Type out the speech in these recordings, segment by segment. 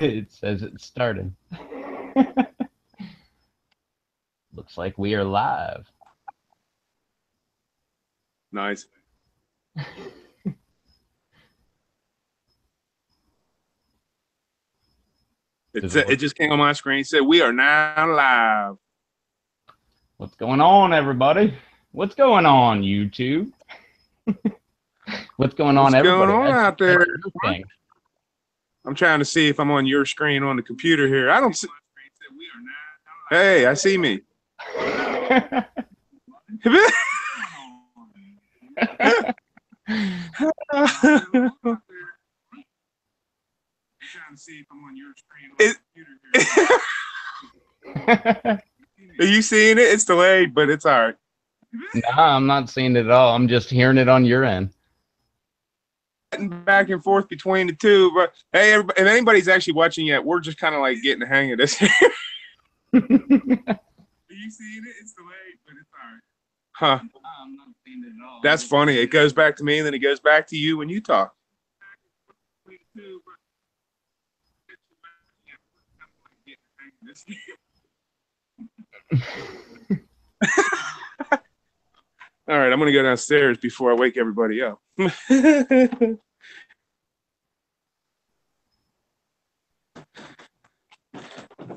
It says it's starting. Looks like we are live. Nice. It just came on my screen. It said, "We are now live." What's going on, everybody? What's going on, YouTube? What's going on, everybody? What's going on out there? Thing. I'm trying to see if I'm on your screen on the computer here. I don't see. Hey, I see me. Are you seeing it? It's delayed, but it's all right. Nah, I'm not seeing it at all. I'm just hearing it on your end. Back and forth between the two, but hey, if anybody's actually watching yet, we're just kind of like getting the hang of this. Are you seeing it? It's delayed, but it's all right. Huh? I'm not seeing it at all. That's funny. It goes back to me, and then it goes back to you when you talk. All right, I'm gonna go downstairs before I wake everybody up.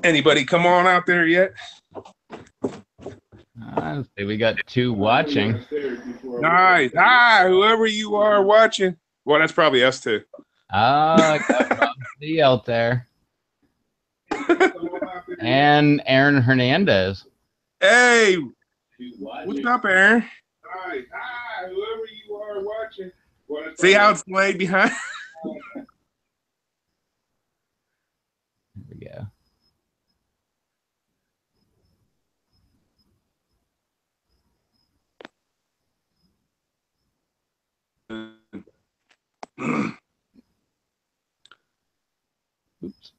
Anybody come on out there yet? Let's see, we got 2 watching. Nice. Hi, whoever you are watching. Well, that's probably us too. I got Rob C out there. And Aaron Hernandez. Hey, what's up, Aaron? Hi, whoever you are watching. See how it's laid behind? There we go. Oops.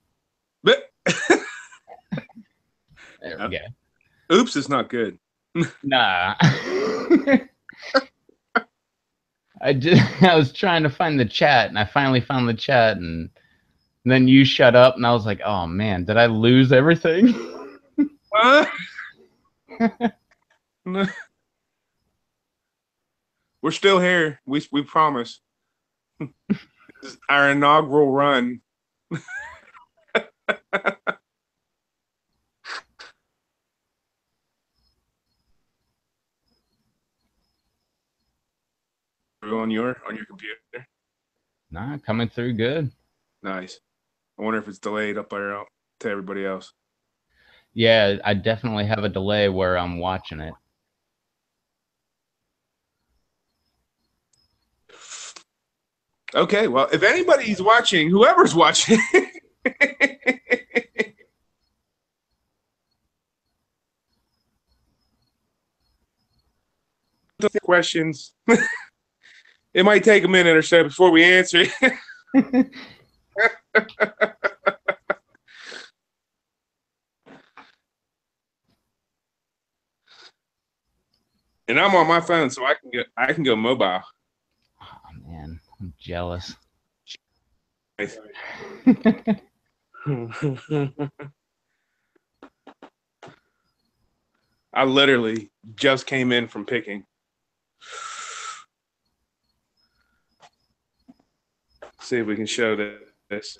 There we go. Oops is not good. Nah. I was trying to find the chat, and I finally found the chat, and then you shut up, and I was like, oh man, did I lose everything? We're still here. We promise. This is our inaugural run. on your computer? Nah, coming through good. Nice. I wonder if it's delayed up there to everybody else. Yeah, I definitely have a delay where I'm watching it. Okay, well, if anybody's watching, whoever's watching, questions. It might take a minute or so before we answer. And I'm on my phone, so I can go mobile. Oh man, I'm jealous. Nice. I literally just came in from picking. See if we can show this.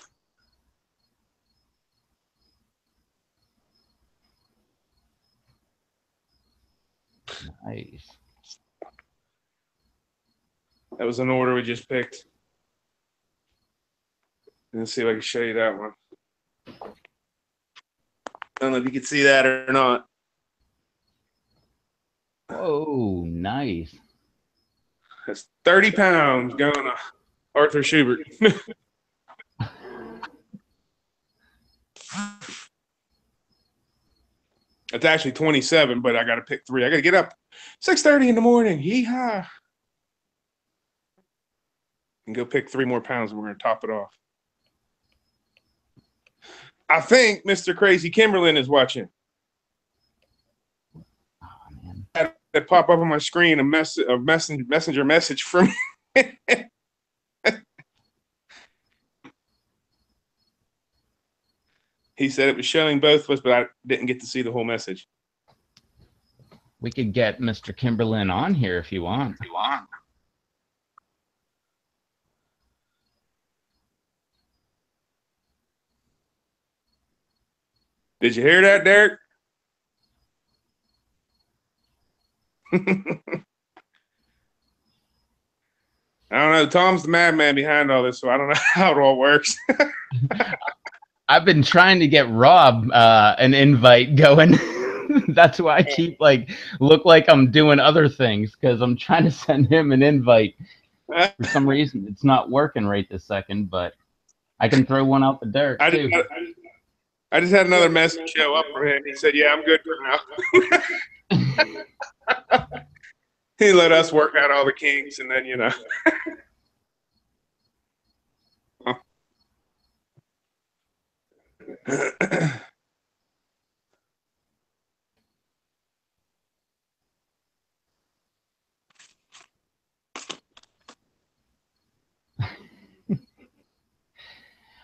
Nice. That was an order we just picked. Let's see if I can show you that one. I don't know if you can see that or not. Whoa, nice. That's 30 pounds going to Arthur Schubert. It's actually 27, but I got to pick 3. I got to get up 6:30 in the morning. Yeehaw. And go pick 3 more pounds, and we're going to top it off. I think Mr. Crazy Kimberlin is watching. Oh, man. That pop up on my screen a messenger message from me. He said it was showing both of us, but I didn't get to see the whole message. We could get Mr. Kimberlin on here if you want. Did you hear that, Derek? I don't know. Tom's the madman behind all this, so I don't know how it all works. I've been trying to get Rob an invite going. That's why I keep look like I'm doing other things, because I'm trying to send him an invite. For some reason, it's not working right this second, but I can throw one out the dirt too. I just had another message show up for him. He said, "Yeah, I'm good for now." He let us work out all the kinks, and then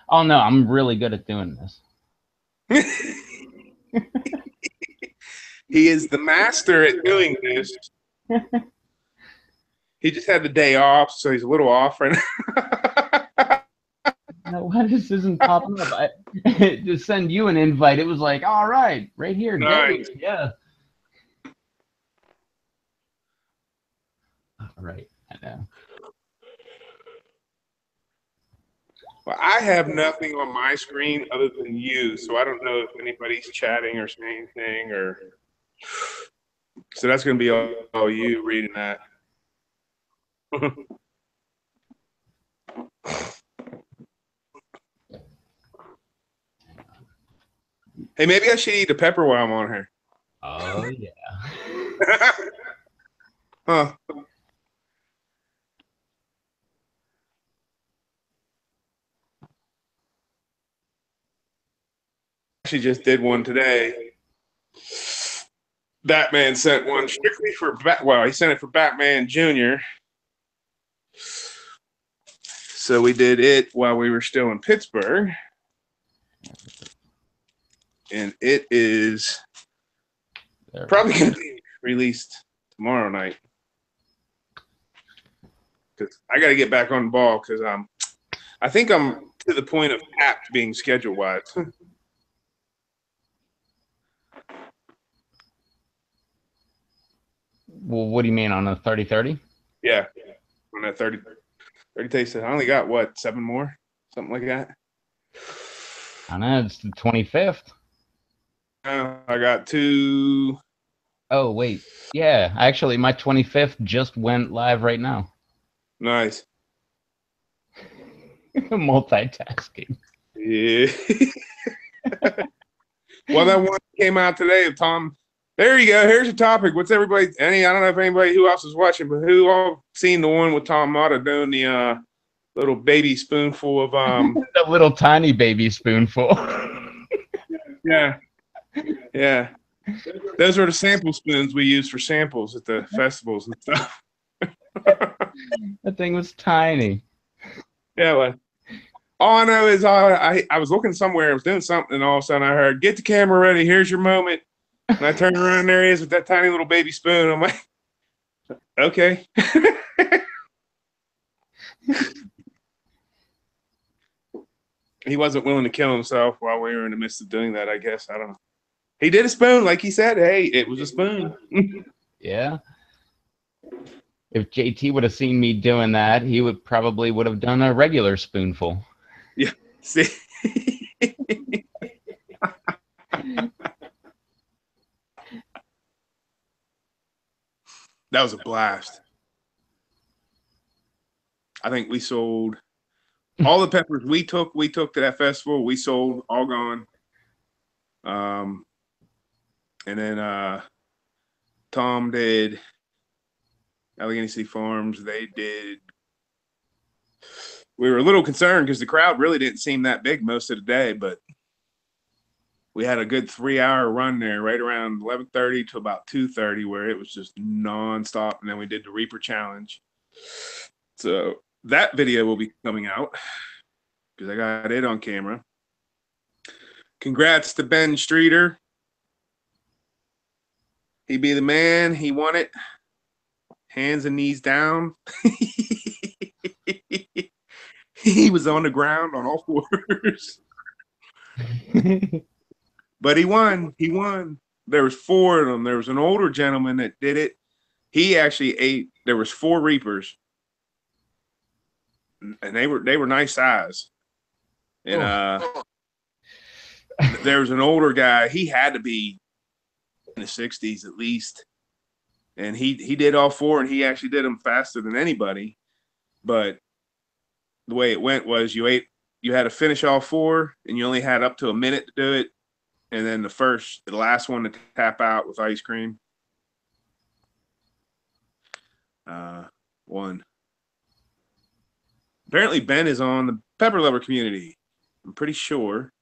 Oh no, I'm really good at doing this. He is the master at doing this. He just had the day off, so he's a little off right now. No, why this isn't popping up? To send you an invite, it was like, all right, right here, Nice. Dave. Yeah. All right, I know. Well, I have nothing on my screen other than you, so I don't know if anybody's chatting or saying anything, or so that's going to be all you reading that. Hey, maybe I should eat a pepper while I'm on here. Oh yeah. Huh. Actually, just did one today. Batman sent one strictly for he sent it for Batman Jr. So we did it while we were still in Pittsburgh. And it is probably going to be released tomorrow night. Because I got to get back on the ball, because I think I'm to the point of tapped being schedule-wise. Well, what do you mean on a 30-30? Yeah, on that 30 days. I only got, what, 7 more? Something like that. I know, it's the 25th. I got 2. Oh, wait. Yeah, actually, my 25th just went live right now. Nice. Multitasking. Yeah. Well, that one came out today of Tom. There you go. Here's your topic. What's everybody? I don't know if anybody who else is watching, but who all seen the one with Tom Mata doing the little baby spoonful of the little tiny baby spoonful. Yeah. Those are the sample spoons we use for samples at the festivals and stuff. That thing was tiny. Yeah, well, all I know is I was looking somewhere, I was doing something, and all of a sudden I heard, "Get the camera ready, here's your moment." And I turned around, and there he is with that tiny little baby spoon. I'm like, okay. He wasn't willing to kill himself while we were in the midst of doing that, I guess. I don't know. He did a spoon, like he said. Hey, it was a spoon. Yeah. If JT would have seen me doing that, he would have done a regular spoonful. Yeah. See? That was a blast. I think we sold all the peppers we took to that festival. We sold, all gone. And then Tom did Allegheny City Farms. They did. We were a little concerned because the crowd really didn't seem that big most of the day, but we had a good 3-hour run there, right around 11:30 to about 2:30, where it was just nonstop. And then we did the Reaper Challenge. So that video will be coming out because I got it on camera. Congrats to Ben Streeter. He be the man. He won it. Hands and knees down. He was on the ground on all fours. But he won. He won. There was 4 of them. There was an older gentleman that did it. He actually ate. There was 4 reapers, and they were nice size. And there was an older guy. He had to be in the 60s at least, and he did all 4, and he actually did them faster than anybody. But the way it went was you had to finish all 4, and you only had up to a minute to do it, and then the last one to tap out with ice cream. Won. Apparently Ben is on the Pepper Lover community. I'm pretty sure.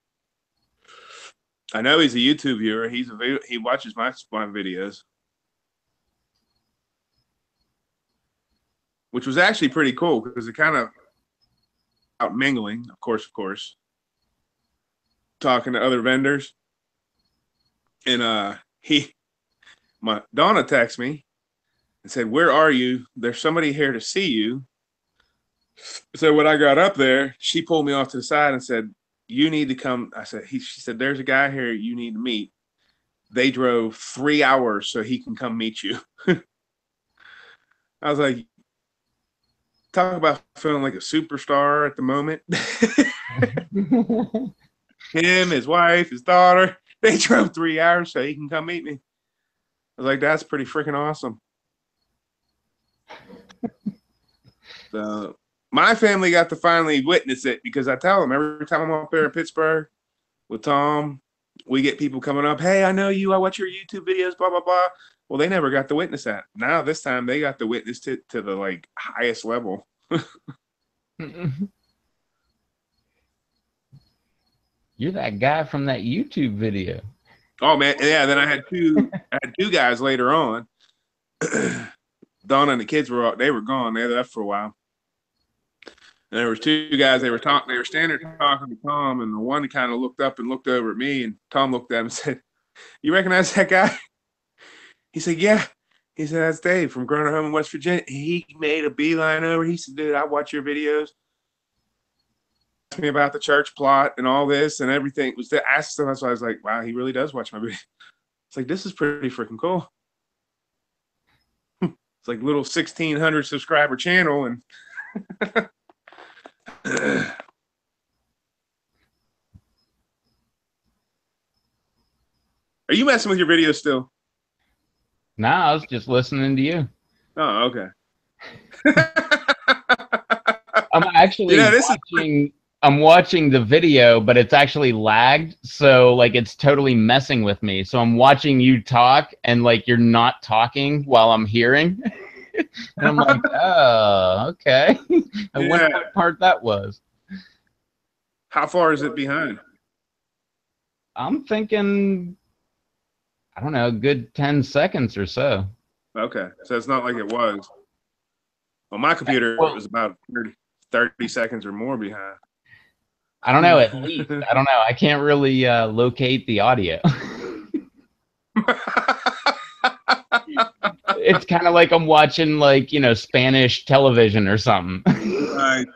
I know he's a YouTube viewer. He watches my videos, which was actually pretty cool because it kind of out mingling, of course, talking to other vendors. And Donna texted me and said, "Where are you? There's somebody here to see you." So when I got up there, she pulled me off to the side and said, "You need to come." She said, "There's a guy here you need to meet." They drove 3 hours so he can come meet you. I was like, talk about feeling like a superstar at the moment. Him, his wife, his daughter, they drove 3 hours so he can come meet me. I was like, that's pretty freaking awesome. So my family got to finally witness it because I tell them every time I'm up there in Pittsburgh with Tom, we get people coming up, "Hey, I know you. I watch your YouTube videos, blah, blah, blah." Well, they never got to witness that. Now this time they got to witness it to the like highest level. You're that guy from that YouTube video. Oh man, yeah. Then I had two guys later on. Donna and the kids were gone. They left for a while. And there was 2 guys. They were standing there talking to Tom, and the one kind of looked up and looked over at me, and Tom looked at him and said, "You recognize that guy?" He said, "Yeah." He said, "That's Dave from Growing Up Home in West Virginia." He made a beeline over. He said, "Dude, I watch your videos." Asked me about the church plot and all this and everything. It was to ask stuff. That's why I was like, wow, he really does watch my videos. It's like, this is pretty freaking cool. It's like a little 1,600 subscriber channel, and Are you messing with your videos still? No, I was just listening to you. Oh, okay. I'm actually I'm watching the video, but it's actually lagged, so like it's totally messing with me. So I'm watching you talk, and like you're not talking while I'm hearing. And I'm like, oh, okay. I wonder what part that was. How far is it behind? I'm thinking, I don't know, a good 10 seconds or so. Okay, so it's not like it was. On my computer, it was about 30 seconds or more behind. I don't know, at least. I don't know. I can't really locate the audio. It's kind of like I'm watching, like, you know, Spanish television or something. Right.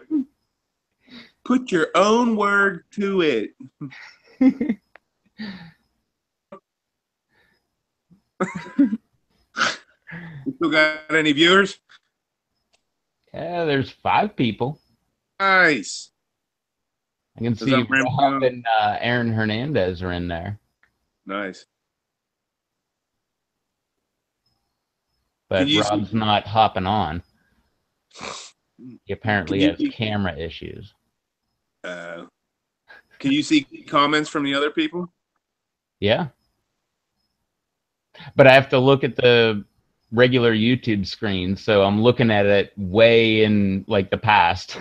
Put your own word to it. You still got any viewers? Yeah, there's 5 people. Nice. I can see Rob and Aaron Hernandez are in there. Nice. But Rob's not hopping on. He apparently has camera issues. Can you see comments from the other people? Yeah. But I have to look at the regular YouTube screen, so I'm looking at it way in like the past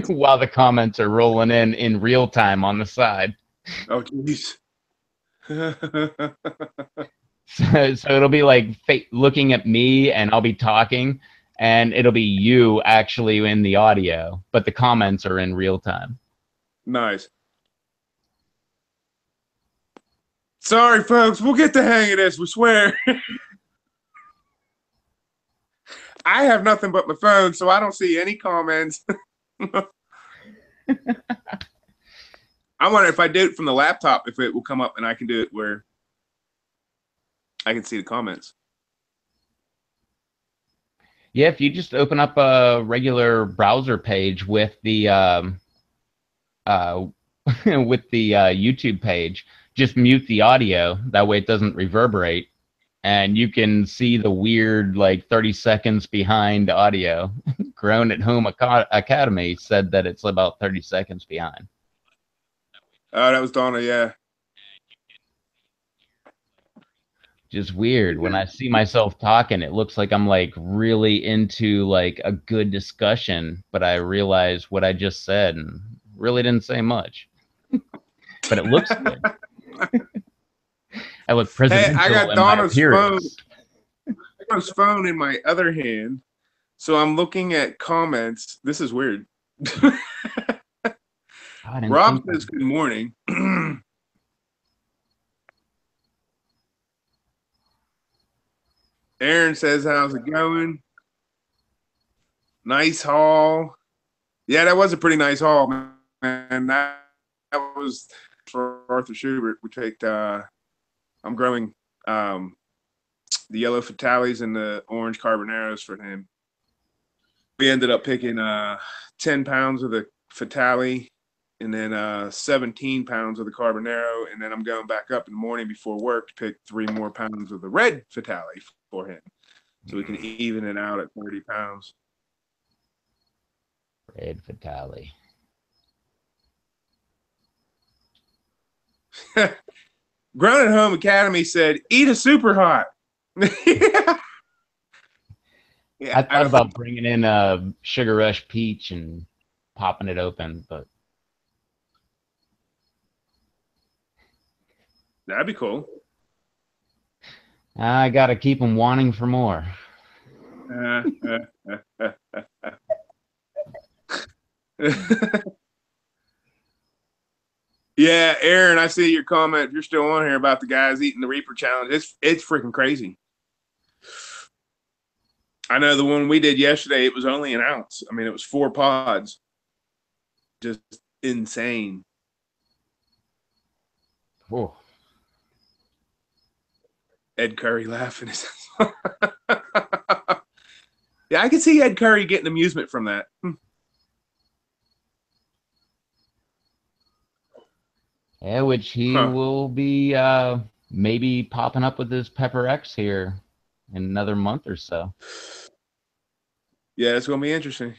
while the comments are rolling in real time on the side. Oh, jeez. So it'll be like looking at me, and I'll be talking, and it'll be you actually in the audio, but the comments are in real time. Nice. Sorry, folks. We'll get the hang of this. We swear. I have nothing but my phone, so I don't see any comments. I wonder if I do it from the laptop, if it will come up and I can do it where I can see the comments. Yeah, if you just open up a regular browser page with the with the YouTube page, just mute the audio. That way it doesn't reverberate, and you can see the weird, like 30 seconds behind audio. Grown at Home Academy said that it's about 30 seconds behind. Oh, that was Donna, yeah. Just weird. When I see myself talking, it looks like I'm like really into like a good discussion, but I realize what I just said and really didn't say much. But it looks good. I look presidential I got in my Donna's appearance. Donna's phone in my other hand, so I'm looking at comments. This is weird. Rob says good morning. Aaron says, how's it going? Nice haul. Yeah, that was a pretty nice haul, man. That was for Arthur Schubert. We take I'm growing the yellow fatales and the orange carboneros for him. We ended up picking 10 pounds of the fatale and then 17 pounds of the carbonero, and then I'm going back up in the morning before work to pick 3 more pounds of the red fatale for him, so we can even it out at 30 pounds. Red fatale. Grown at Home Academy said, "Eat a super hot." Yeah, I thought about bringing in a Sugar Rush Peach and popping it open, but that'd be cool. I gotta keep them wanting for more. Yeah, Aaron, I see your comment. If you're still on here about the guys eating the Reaper challenge, it's freaking crazy. I know the one we did yesterday, it was only an ounce. I mean, it was 4 pods. Just insane. Oh. Ed Curry laughing. Yeah, I can see Ed Curry getting amusement from that. Yeah, which he will be maybe popping up with his Pepper X here in another month or so. Yeah, it's going to be interesting.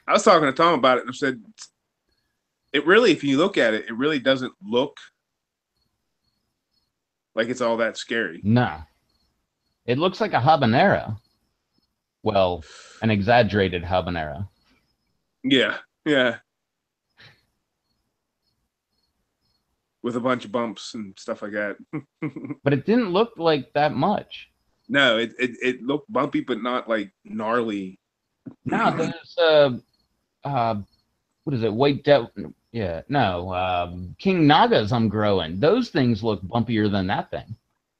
I was talking to Tom about it, and I said, it really, if you look at it, it really doesn't look like it's all that scary. No. It looks like a habanero. Well, an exaggerated habanero. Yeah, yeah. With a bunch of bumps and stuff like that. But it didn't look like that much. No, it looked bumpy, but not like gnarly. No, there's what is it? White Devil. Yeah, no, King Nagas I'm growing. Those things look bumpier than that thing.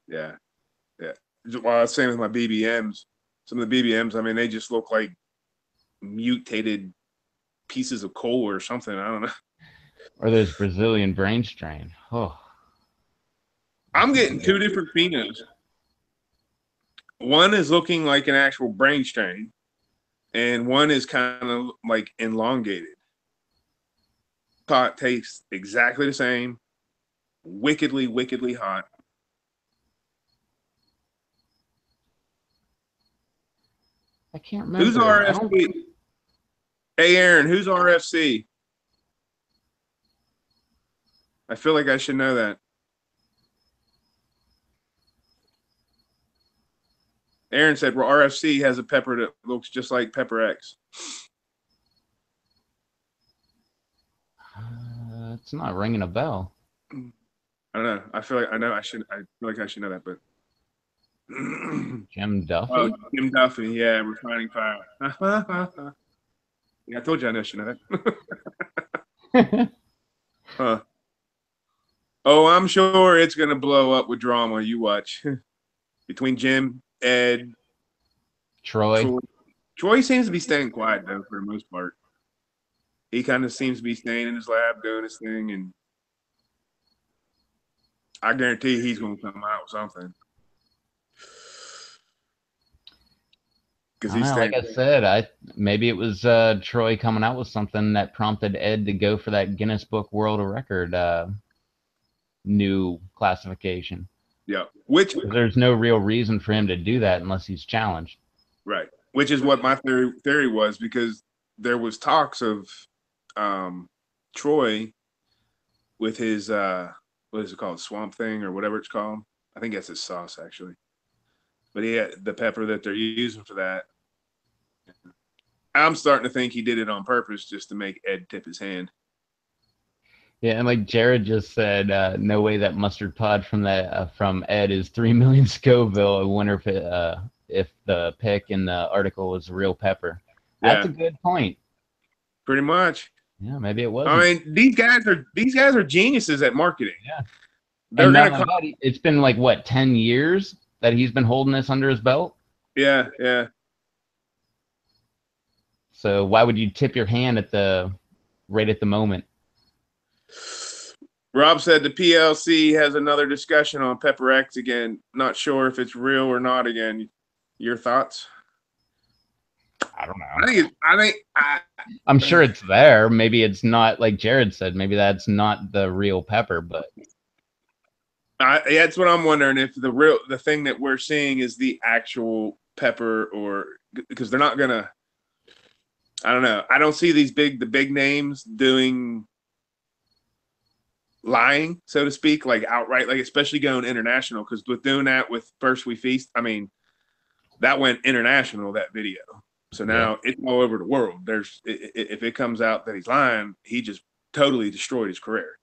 Yeah, yeah. Well, same with my BBMs. Some of the BBMs, I mean, they just look like mutated pieces of coal or something. I don't know. Or those Brazilian brain strain. Oh. I'm getting 2 different phenos. One is looking like an actual brain strain, and one is kind of like elongated. Pot tastes exactly the same. Wickedly, wickedly hot. I can't remember. Who's RFC? Hey, Aaron, who's RFC? I feel like I should know that. Aaron said, well, RFC has a pepper that looks just like Pepper X. It's not ringing a bell. I don't know. I feel like I know. I feel like I should know that, but Jim Duffy. Oh, Jim Duffy. Yeah, Refining Fire. Yeah, I told you I know. Should know that. Huh. Oh, I'm sure it's gonna blow up with drama. You watch. Between Jim, Ed, Troy. Troy. Troy seems to be staying quiet though for the most part. He kind of seems to be staying in his lab doing his thing, and I guarantee he's gonna come out with something. Because I don't he's know, like staying. I said, maybe it was Troy coming out with something that prompted Ed to go for that Guinness Book World Record new classification. Yeah. Which There's no real reason for him to do that unless he's challenged. right. Which is what my theory was, because there was talks of Troy with his what is it called, swamp thing or whatever it's called. I think that's his sauce actually. But he had the pepper that they're using for that. I'm starting to think he did it on purpose just to make Ed tip his hand. Yeah, and like Jared just said, no way that mustard pod from Ed is 3 million Scoville. I wonder if the pick in the article was real pepper. That's Yeah, a good point. pretty much. Yeah, maybe it wasn't. I mean, these guys are geniuses at marketing. Yeah, They're and gonna it's been like what 10 years that he's been holding this under his belt. yeah, yeah. So why would you tip your hand right at the moment? Rob said the PLC has another discussion on Pepper X again. Not sure if it's real or not again. Your thoughts? I don't know. I I'm sure it's there. Maybe it's not, like Jared said, maybe that's not the real pepper, but that's what I'm wondering, if the thing that we're seeing is the actual pepper, or because they're not gonna. I don't know. I don't see the big names doing lying, so to speak, like outright, like especially going international. Because with doing that with First We Feast, I mean, that went international, that video. So now it's all over the world. If it comes out that he's lying, he just totally destroyed his career.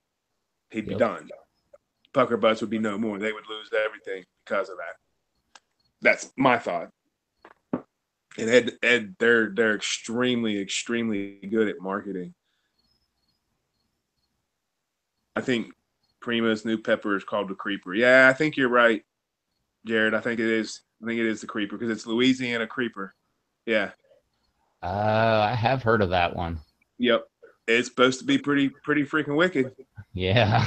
He'd be done. Pucker Butts would be no more. They would lose everything because of that. That's my thought. And Ed, they're extremely good at marketing. I think Prima's new pepper is called the Creeper. Yeah, I think you're right, Jared. I think it is. I think it is the Creeper because it's Louisiana Creeper. Yeah. I have heard of that one. Yep. It's supposed to be pretty freaking wicked. Yeah.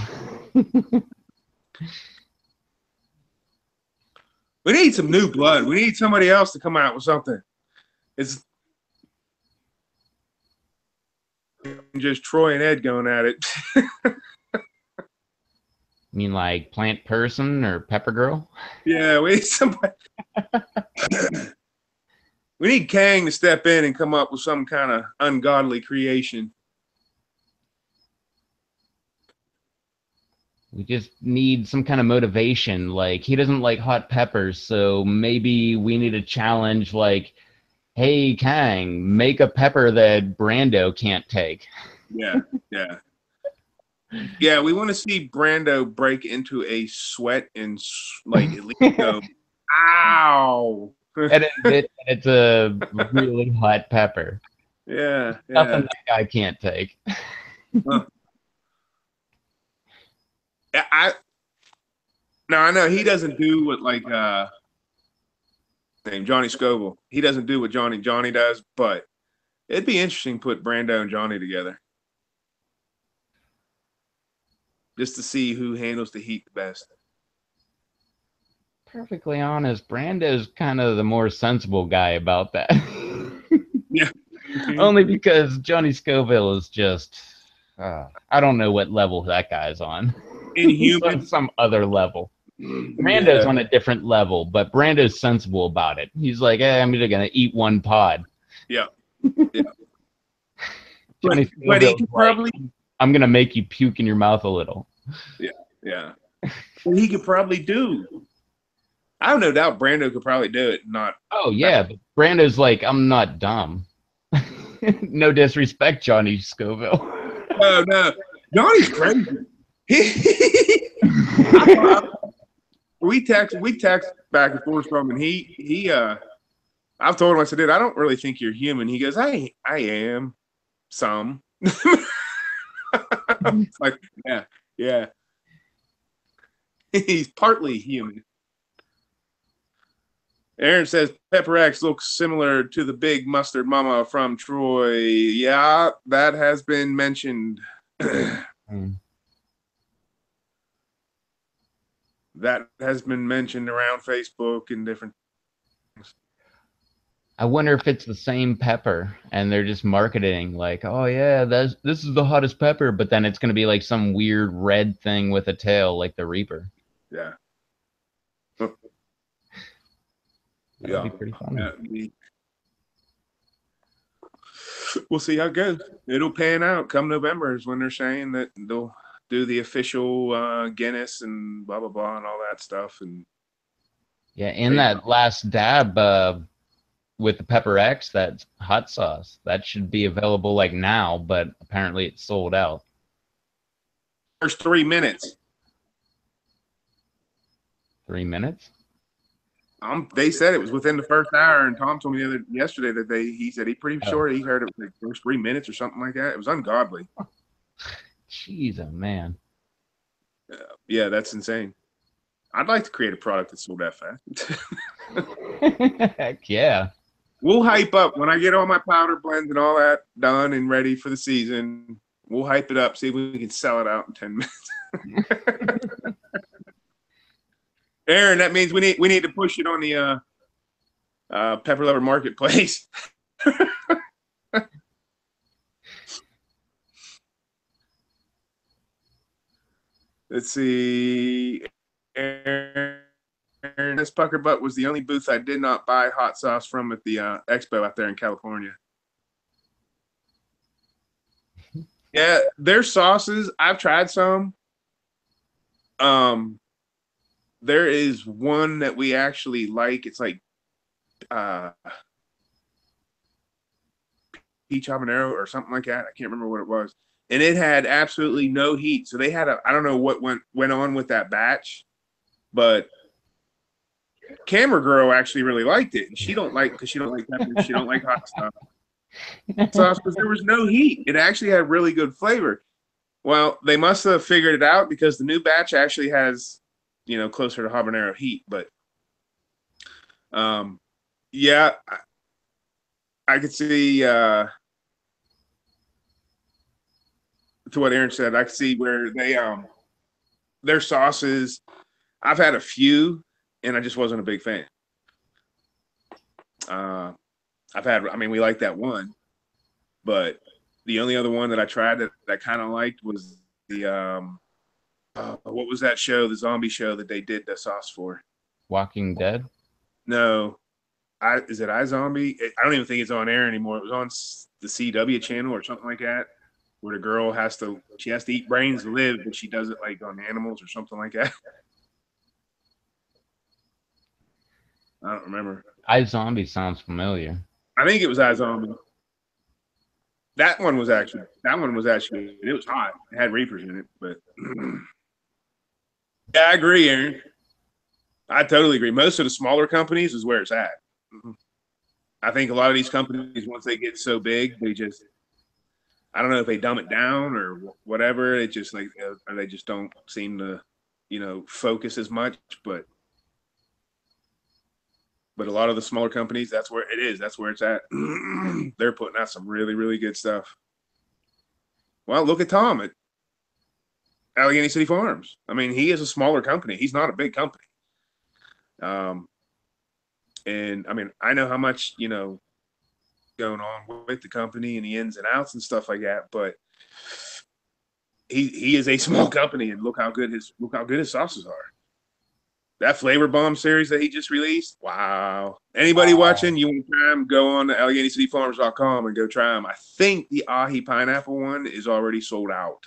We need some new blood. We need somebody else to come out with something. It's just Troy and Ed going at it. You mean like Plant Person or Pepper Girl? Yeah, we need somebody. We need Kang to step in and come up with some kind of ungodly creation. We just need some kind of motivation. Like, he doesn't like hot peppers, so maybe we need a challenge like, hey, Kang, make a pepper that Brando can't take. Yeah, yeah. Yeah, we want to see Brando break into a sweat and like at least go, ow. And it's a really hot pepper. Yeah, Nothing that guy can't take. Huh. I know he doesn't do what like name Johnny Scoville. He doesn't do what Johnny does, but it'd be interesting to put Brando and Johnny together. Just to see who handles the heat the best. Perfectly honest, Brando's kind of the more sensible guy about that. Yeah. Only because Johnny Scoville is just, I don't know what level that guy's on. Inhuman. On some other level. Brando's on a different level, but Brando's sensible about it. He's like, hey, I'm just going to eat one pod. Yeah. Yeah. Johnny but he could probably... I'm going to make you puke in your mouth a little. Yeah. Yeah. Well, he could probably do. I have no doubt Brando could probably do it. Not. Oh, yeah. But Brando's like, I'm not dumb. No disrespect, Johnny Scoville. Oh, no. Johnny's crazy. We text back and forth from him, and he I've told him, I said, dude, I don't really think you're human. He goes, I am some. Like, yeah. He's partly human. Aaron says Pepper X looks similar to the big mustard mama from Troy. Yeah, that has been mentioned. That has been mentioned around Facebook and different things. I wonder if it's the same pepper and they're just marketing like, oh yeah, this is the hottest pepper, but then it's gonna be like some weird red thing with a tail like the Reaper. Yeah. That'd be pretty funny. Yeah. We'll see how it goes. It'll pan out come November is when they're saying that they'll do the official Guinness and blah blah blah and all that stuff. And yeah, in that last dab with the Pepper X, that hot sauce that should be available like now, but apparently it's sold out. First 3 minutes. 3 minutes? They said it was within the first hour, and Tom told me yesterday that he said he pretty sure he heard it was like first 3 minutes or something like that. It was ungodly. Jeez, oh man. Yeah, that's insane. I'd like to create a product that's sold that fast. Heck yeah. We'll hype up when I get all my powder blends and all that done and ready for the season. We'll hype it up, see if we can sell it out in 10 minutes. Aaron, that means we need to push it on the Pepper Lover Marketplace. Let's see. Aaron, this pucker butt was the only booth I did not buy hot sauce from at the expo out there in California. Yeah, their sauces, I've tried some. There is one that we actually like. It's like peach habanero or something like that. I can't remember what it was. And it had absolutely no heat. So they had I don't know what went on with that batch, but Camera Girl actually really liked it. And she don't like because she don't like pepper. She don't like hot stuff. Sauce because there was no heat. It actually had really good flavor. Well, they must have figured it out because the new batch actually has, closer to habanero heat. But yeah, I could see to what Aaron said. I could see where they their sauces. I've had a few, and I just wasn't a big fan. We like that one, but the only other one that I tried that I kind of liked was the what was that show, the zombie show that they did the sauce for? Walking Dead? No. Is it iZombie? I don't even think it's on air anymore. It was on the CW channel or something like that, where the girl has to eat brains to live, but she does it like on animals or something like that. I don't remember. iZombie sounds familiar. I think it was iZombie. That one was actually, it was hot. It had reapers in it, but yeah, I agree, Aaron. I totally agree. Most of the smaller companies is where it's at. I think a lot of these companies, once they get so big, they just, I don't know if they dumb it down or whatever. It just like, they just don't seem to, focus as much, but a lot of the smaller companies, that's where it is. That's where it's at. They're putting out some really, really good stuff. Well, look at Tom at Allegheny City Farms. I mean, he is a smaller company. He's not a big company. And I mean, I know how much, going on with the company and the ins and outs and stuff like that, but he is a small company, and look how good his sauces are. That Flavor Bomb series that he just released, wow. Anybody watching, you want to try them, go on to AlleghenyCityFarms.com and go try them. I think the Ahi Pineapple one is already sold out.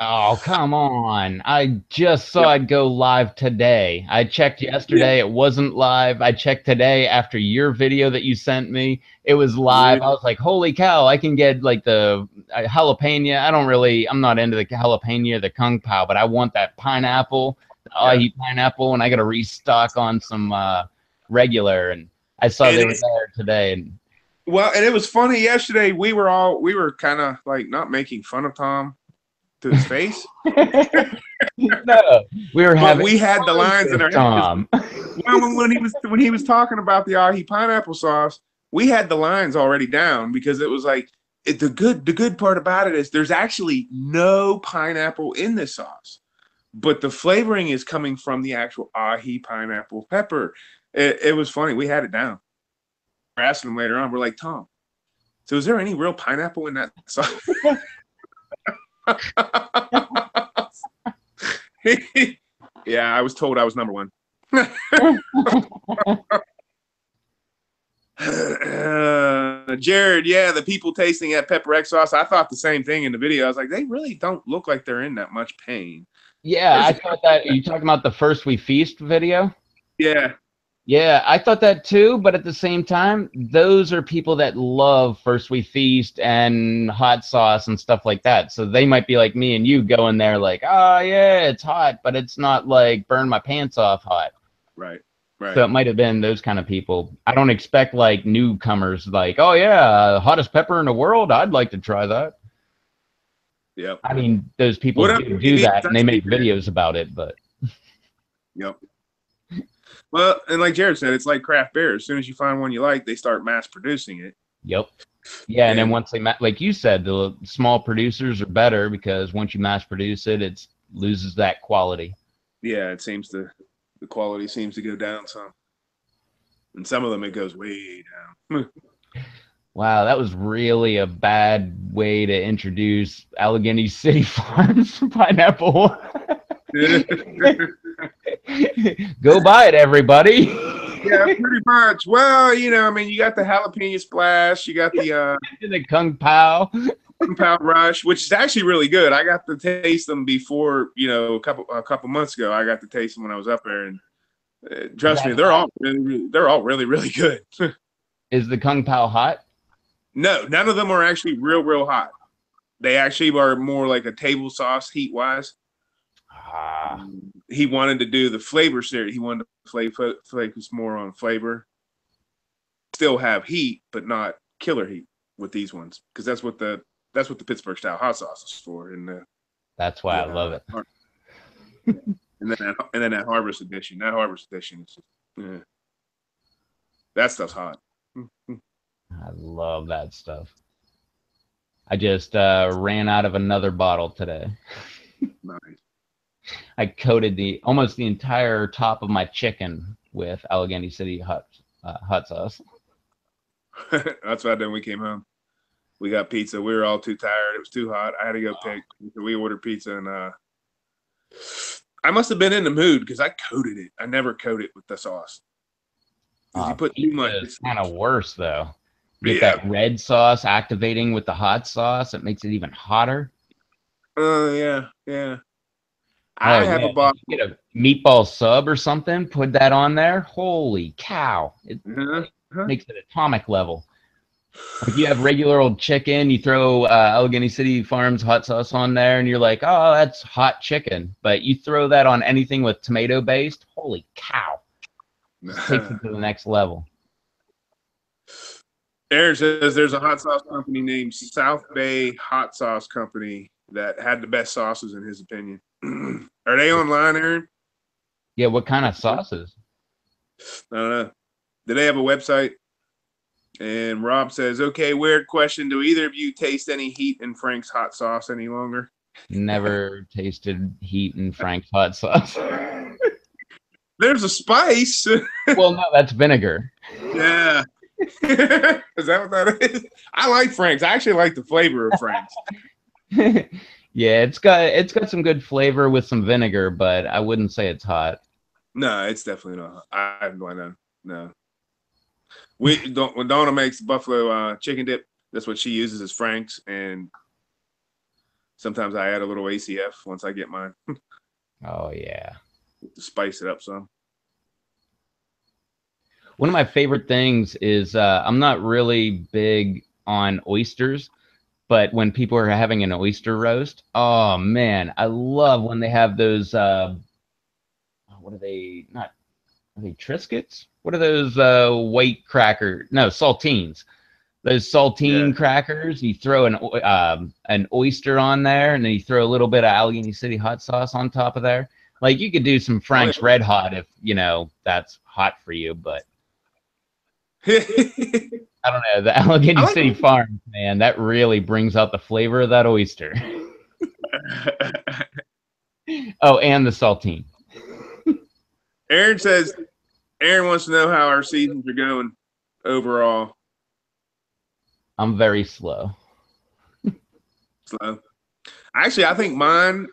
Oh, come on. I just saw it go live today. I checked yesterday. It wasn't live. I checked today after your video that you sent me. It was live. I was like, holy cow, I can get like the jalapeno. I'm not into the jalapeno, the Kung Pao, but I want that pineapple. Ahi pineapple, and I got to restock on some regular. And I saw they were there today. And it was funny yesterday. We were kind of like not making fun of Tom to his face. No, we were But having we had the fun lines in with our head. Tom. When he was talking about the ahi pineapple sauce, we had the lines already down because it was like the good part about it is there's actually no pineapple in this sauce, but the flavoring is coming from the actual ahi pineapple pepper. It was funny. We had it down. We're asking him later on. We're like, Tom, so is there any real pineapple in that sauce? Yeah, I was told I was number one. Jared, yeah, the people tasting that pepper X sauce. I thought the same thing in the video. I was like, they really don't look like they're in that much pain. Yeah, I thought that. Are you talking about the First We Feast video? Yeah. Yeah, I thought that too, but at the same time, those are people that love First We Feast and hot sauce and stuff like that. So they might be like me and you going there like, oh yeah, it's hot, but it's not like burn my pants off hot. Right. Right. So it might have been those kind of people. I don't expect like newcomers like, oh yeah, hottest pepper in the world. I'd like to try that. Yep. I mean, those people do that and they make videos about it, but. Yep. Well, and like Jared said, it's like craft beer. As soon as you find one you like, they start mass producing it. Yep. Yeah, and then once they, like you said, the small producers are better because once you mass produce it, it loses that quality. Yeah, it seems the quality seems to go down some. And some of them, it goes way down. Wow, that was really a bad way to introduce Allegheny City Farms pineapple. Go buy it, everybody. Yeah, pretty much. Well, you know, I mean, you got the jalapeno splash, you got the Kung Pao rush, which is actually really good. I got to taste them before, you know, a couple months ago. I got to taste them when I was up there, and trust me, they're all really, really good. Is the Kung Pao hot? No, none of them are actually real hot. They actually are more like a table sauce heat wise. He wanted to do the flavor series. He wanted to focus more on flavor. Still have heat, but not killer heat with these ones, because that's what the Pittsburgh style hot sauce is for. And that's why I love it. And then that Harvest Edition. That Harvest Edition is just, that stuff's hot. I love that stuff. I just ran out of another bottle today. Nice. I coated almost the entire top of my chicken with Allegheny City hot sauce. That's what I did when we came home. We got pizza. We were all too tired. It was too hot. I had to go pick. So we ordered pizza, and I must have been in the mood because I coated it. I never coat it with the sauce. You put too much. It's kind of worse though. You get that red sauce activating with the hot sauce. It makes it even hotter. Yeah. I have a bottle. Get a meatball sub or something. Put that on there. Holy cow! It makes it atomic level. If you have regular old chicken, you throw Allegheny City Farms hot sauce on there, and you're like, oh, that's hot chicken. But you throw that on anything with tomato based. Holy cow! It takes it to the next level. Aaron says there's a hot sauce company named South Bay Hot Sauce Company that had the best sauces in his opinion. Are they online, Aaron? Yeah, what kind of sauces? I don't know. Do they have a website? And Rob says, okay, weird question. Do either of you taste any heat in Frank's hot sauce any longer? Never tasted heat in Frank's hot sauce. There's a spice. Well, no, that's vinegar. Yeah. Is that what that is? I like Frank's. I actually like the flavor of Frank's. Yeah, it's got some good flavor with some vinegar, but I wouldn't say it's hot. No, it's definitely not. I don't know. When Donna makes buffalo chicken dip, that's what she uses is Frank's, and sometimes I add a little ACF once I get mine. Oh yeah. To spice it up some. One of my favorite things is I'm not really big on oysters, but when people are having an oyster roast, oh man, I love when they have those. What are they? Not are they Triscuits? What are those white cracker? No, saltines. Those saltine Yeah. crackers, you throw an oyster on there, and then you throw a little bit of Allegheny City hot sauce on top of there. Like you could do some Oh, Frank's Red Hot if that's hot for you, but yeah. I don't know. The Allegheny I like. City Farms, man, that really brings out the flavor of that oyster. Oh, and the saltine. Aaron says Aaron wants to know how our seasons are going overall. I'm very slow. So, actually, I think mine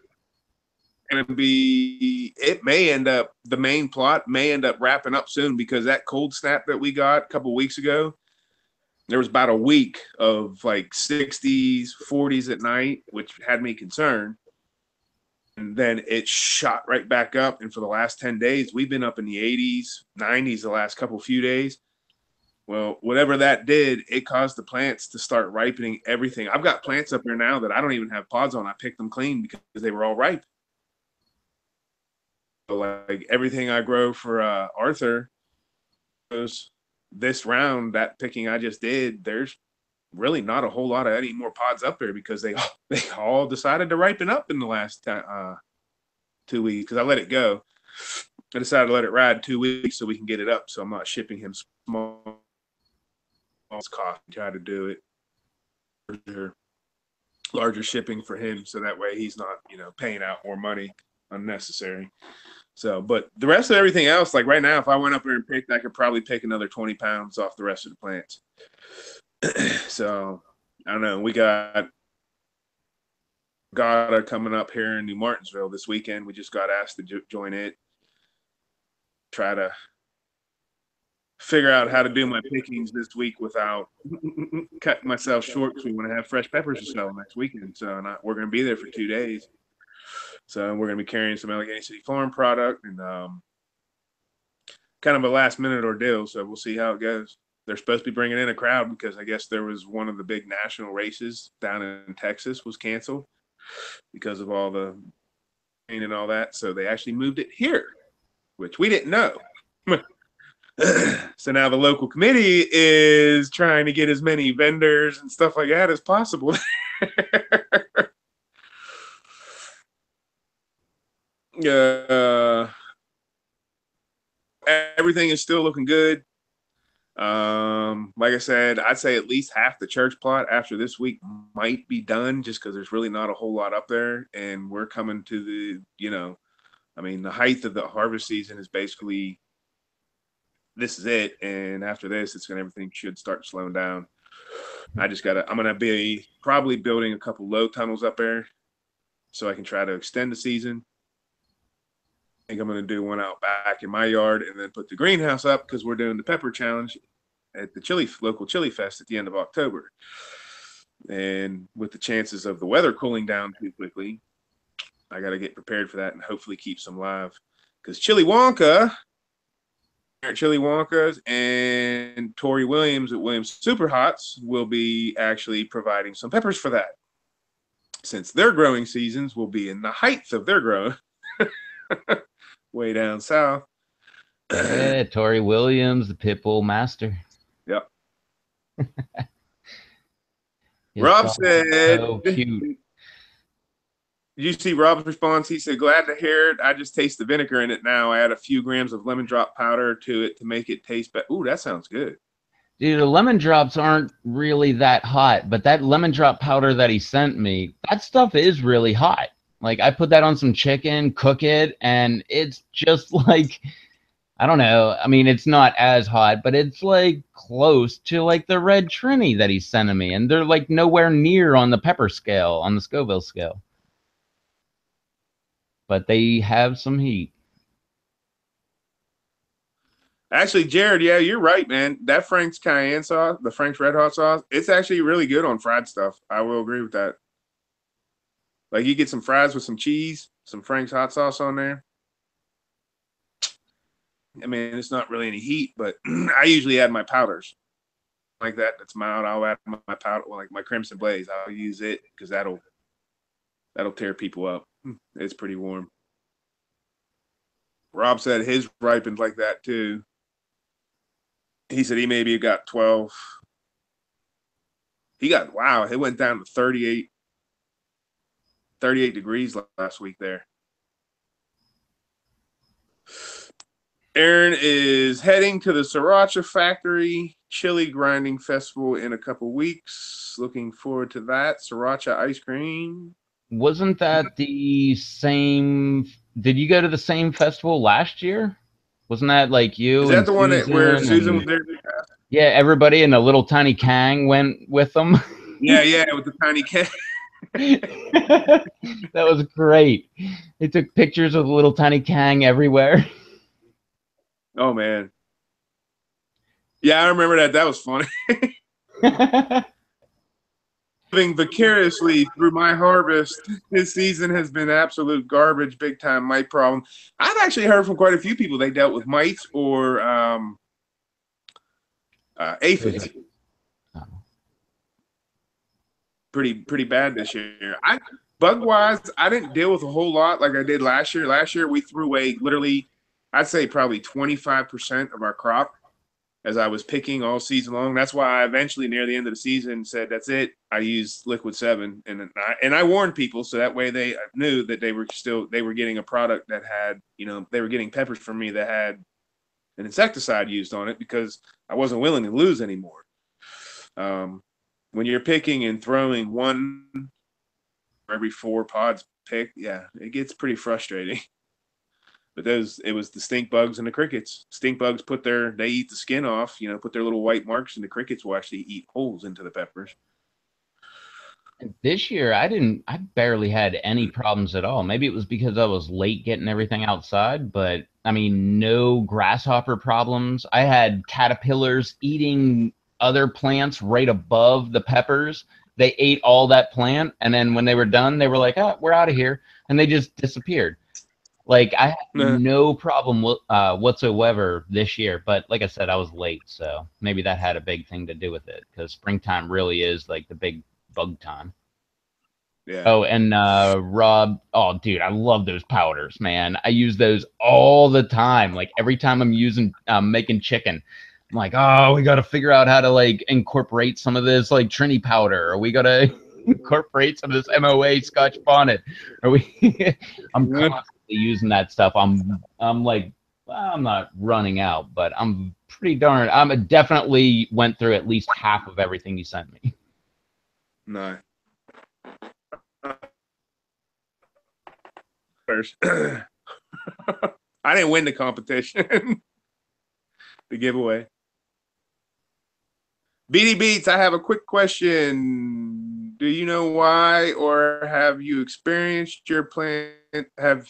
going to be. It may end up the main plot may end up wrapping up soon because that cold snap that we got a couple weeks ago. There was about a week of like 60s, 40s at night, which had me concerned. And then it shot right back up. And for the last 10 days, we've been up in the 80s, 90s the last few days. Well, whatever that did, it caused the plants to start ripening everything. I've got plants up here now that I don't even have pods on. I picked them clean because they were all ripe. So like everything I grow for Arthur, this round, that picking I just did, there's really not a whole lot of any more pods up there because they all decided to ripen up in the last 2 weeks because I let it go. I decided to let it ride 2 weeks so we can get it up. So I'm not shipping him small cost to try to do it larger shipping for him so that way he's not paying out more money unnecessary. So, but the rest of everything else, like right now, if I went up there and picked, I could probably pick another 20 pounds off the rest of the plants. So I don't know. We got Gata coming up here in New Martinsville this weekend. We just got asked to join it. Try to figure out how to do my pickings this week without cutting myself short because we want to have fresh peppers to sell next weekend. So we're going to be there for 2 days. So we're going to be carrying some Allegheny City Farm product and kind of a last minute ordeal. So we'll see how it goes. They're supposed to be bringing in a crowd because I guess there was one of the big national races down in Texas was canceled because of all the rain and all that. So they actually moved it here, which we didn't know. So now the local committee is trying to get as many vendors and stuff like that as possible. Everything is still looking good. Like I said, I'd say at least half the church plot after this week might be done just because there's really not a whole lot up there. And we're coming to the height of the harvest season is basically this is it. And after this, everything should start slowing down. I'm going to be probably building a couple low tunnels up there so I can try to extend the season. I think I'm going to do one out back in my yard and then put the greenhouse up because we're doing the pepper challenge at the local chili fest at the end of October. And with the chances of the weather cooling down too quickly, I got to get prepared for that and hopefully keep some live because Chili Wonkas and Tori Williams at Williams Super Hots will be actually providing some peppers for that since their growing seasons will be in the height of their growing. Way down south. Yeah, Tori Williams, the Pitbull Master. Yep. Rob said, so cute. You see Rob's response? He said, glad to hear it. I just taste the vinegar in it now. I add a few grams of lemon drop powder to it to make it taste better. Ooh, that sounds good. Dude, the lemon drops aren't really that hot, but that lemon drop powder that he sent me, that stuff is really hot. Like, I put that on some chicken, cook it, and it's just like, I don't know. I mean, it's not as hot, but it's like close to like the red Trini that he's sending me. And they're like nowhere near on the pepper scale, on the Scoville scale. But they have some heat. Actually, Jared, yeah, you're right, man. That Frank's cayenne sauce, the Frank's Red Hot sauce, it's actually really good on fried stuff. I will agree with that. Like you get some fries with some cheese, some Frank's hot sauce on there. I mean, it's not really any heat, but I usually add my powders like that. That's mild. I'll add my powder, like my Crimson Blaze. I'll use it because that'll tear people up. It's pretty warm. Rob said his ripened like that too. He said he maybe got 12 wow, it went down to 38 degrees last week there. Aaron is heading to the Sriracha Factory Chili Grinding Festival in a couple weeks. Looking forward to that. Sriracha ice cream. Wasn't that the same? Did you go to the same festival last year? Wasn't that like Is you that and the one where Susan Susan was and there? yeah, everybody and a little tiny Kang went with them? Yeah, with the tiny cat. That was great. They took pictures of the little tiny Kang everywhere. Oh man. Yeah, I remember that. That was funny. Living vicariously through my harvest, this season has been absolute garbage, big time mite problem. I've actually heard from quite a few people they dealt with mites or aphids. Pretty bad this year. Bug wise, I didn't deal with a whole lot like I did last year. Last year we threw away literally, I'd say probably 25% of our crop as I was picking all season long. That's why I eventually near the end of the season said, that's it. I used Liquid 7 and I warned people so that way they knew that they were getting a product that had, they were getting peppers from me that had an insecticide used on it because I wasn't willing to lose anymore. When you're picking and throwing one for every 4 pods picked, yeah, it gets pretty frustrating. But it was the stink bugs and the crickets. Stink bugs they eat the skin off, put their little white marks, and the crickets will actually eat holes into the peppers. This year, I barely had any problems at all. Maybe it was because I was late getting everything outside, but I mean, no grasshopper problems. I had caterpillars eating other plants right above the peppers. They ate all that plant, and then when they were done, they were like, "Oh, we're out of here," and they just disappeared. Like I had no problem whatsoever this year, but like I said, I was late, so maybe that had a big thing to do with it because springtime really is like the big bug time. Yeah. Oh, and Rob, oh dude, I love those powders, man. I use those all the time. Like every time I'm making chicken, I'm like, oh, we got to figure out how to like incorporate some of this like Trini powder, or we got to incorporate some of this MOA Scotch bonnet, or we. I'm constantly using that stuff. I'm like, well, I'm not running out, but I'm pretty darn. I'm definitely went through at least half of everything you sent me. No. I didn't win the competition. The giveaway. BD Beats, I have a quick question. Do you know why, or have you experienced your plant have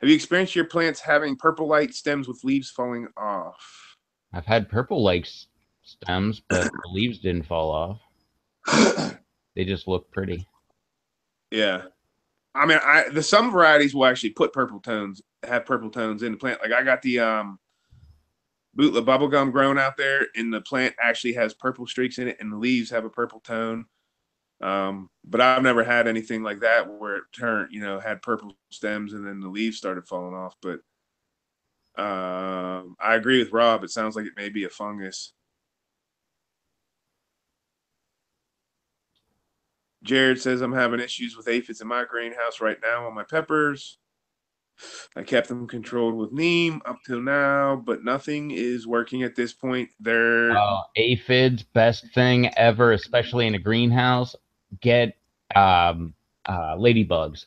you experienced your plants having purple light stems with leaves falling off? I've had purple like stems, but the leaves didn't fall off. They just look pretty. Yeah. I mean, some varieties will actually have purple tones in the plant. Like I got the Bootla bubblegum grown out there, and the plant actually has purple streaks in it, and the leaves have a purple tone. But I've never had anything like that where it turned, had purple stems and then the leaves started falling off. But I agree with Rob. It sounds like it may be a fungus. Jared says I'm having issues with aphids in my greenhouse right now on my peppers. I kept them controlled with neem up till now, but nothing is working at this point. Aphids, best thing ever, especially in a greenhouse. Get ladybugs.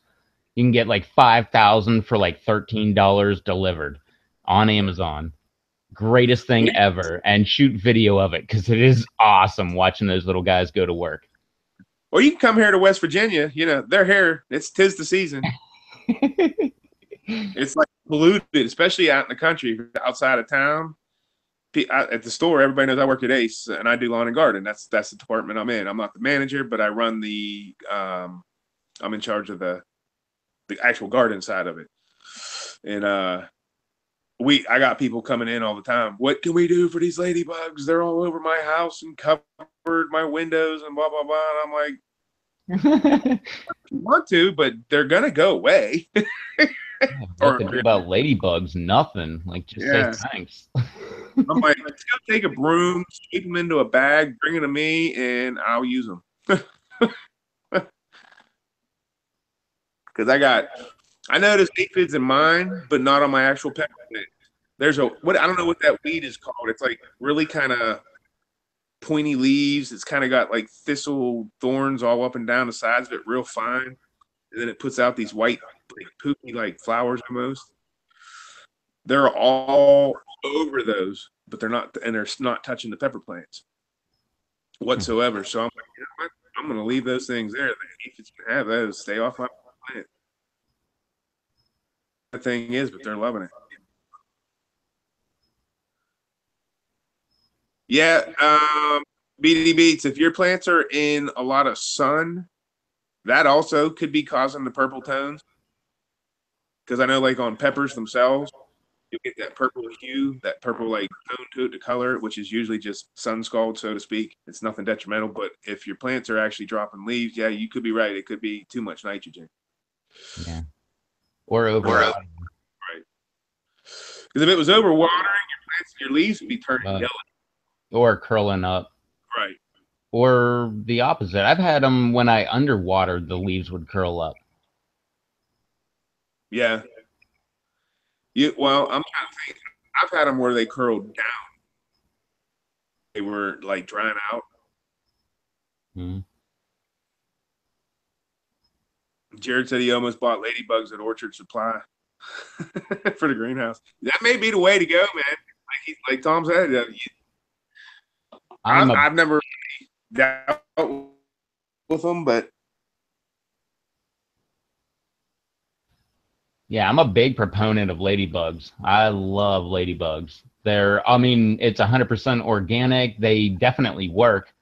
You can get like 5,000 for like $13 delivered on Amazon. Greatest thing ever. And shoot video of it because it is awesome watching those little guys go to work. Or you can come here to West Virginia. They're here. Tis the season. It's like polluted, especially out in the country, outside of town. At the store, everybody knows I work at Ace and I do lawn and garden. That's the department I'm in. I'm not the manager, but I run the. I'm in charge of the actual garden side of it, and I got people coming in all the time. What can we do for these ladybugs? They're all over my house and covered my windows and blah blah blah. And I'm like, you want to, but they're gonna go away. What to do about ladybugs? Nothing. Like, just say thanks. I'm like, let's go take a broom, sweep them into a bag, bring it to me, and I'll use them. Because I noticed aphids in mine, but not on my actual pepper plant. There's I don't know what that weed is called. It's like really kind of pointy leaves. It's kind of got like thistle thorns all up and down the sides of it, real fine. And then it puts out these white, like, poopy like flowers almost. They're all over those, but they're not, and they're not touching the pepper plants whatsoever. So I'm like, you know what? I'm going to leave those things there. If it's going to have those, stay off my plant. The thing is, but they're loving it. Yeah, BD Beats, if your plants are in a lot of sun, that also could be causing the purple tones. Because I know, like, on peppers themselves, you get that purple hue, that purple, like, tone to it, the color, which is usually just sun scald, so to speak. It's nothing detrimental. But if your plants are actually dropping leaves, yeah, you could be right. It could be too much nitrogen. Yeah. Or overwatering. Right. Because if it was overwatering, your plants, your leaves would be turning yellow. Or curling up. Right. Or the opposite. I've had them when I underwatered, the leaves would curl up. Yeah. Well, I'm trying to think. I've had them where they curled down. They were like drying out. Mm-hmm. Jared said he almost bought ladybugs at Orchard Supply for the greenhouse. That may be the way to go, man. Like Tom said, I've never dealt with them, but yeah, I'm a big proponent of ladybugs. I love ladybugs. I mean, it's 100% organic. They definitely work,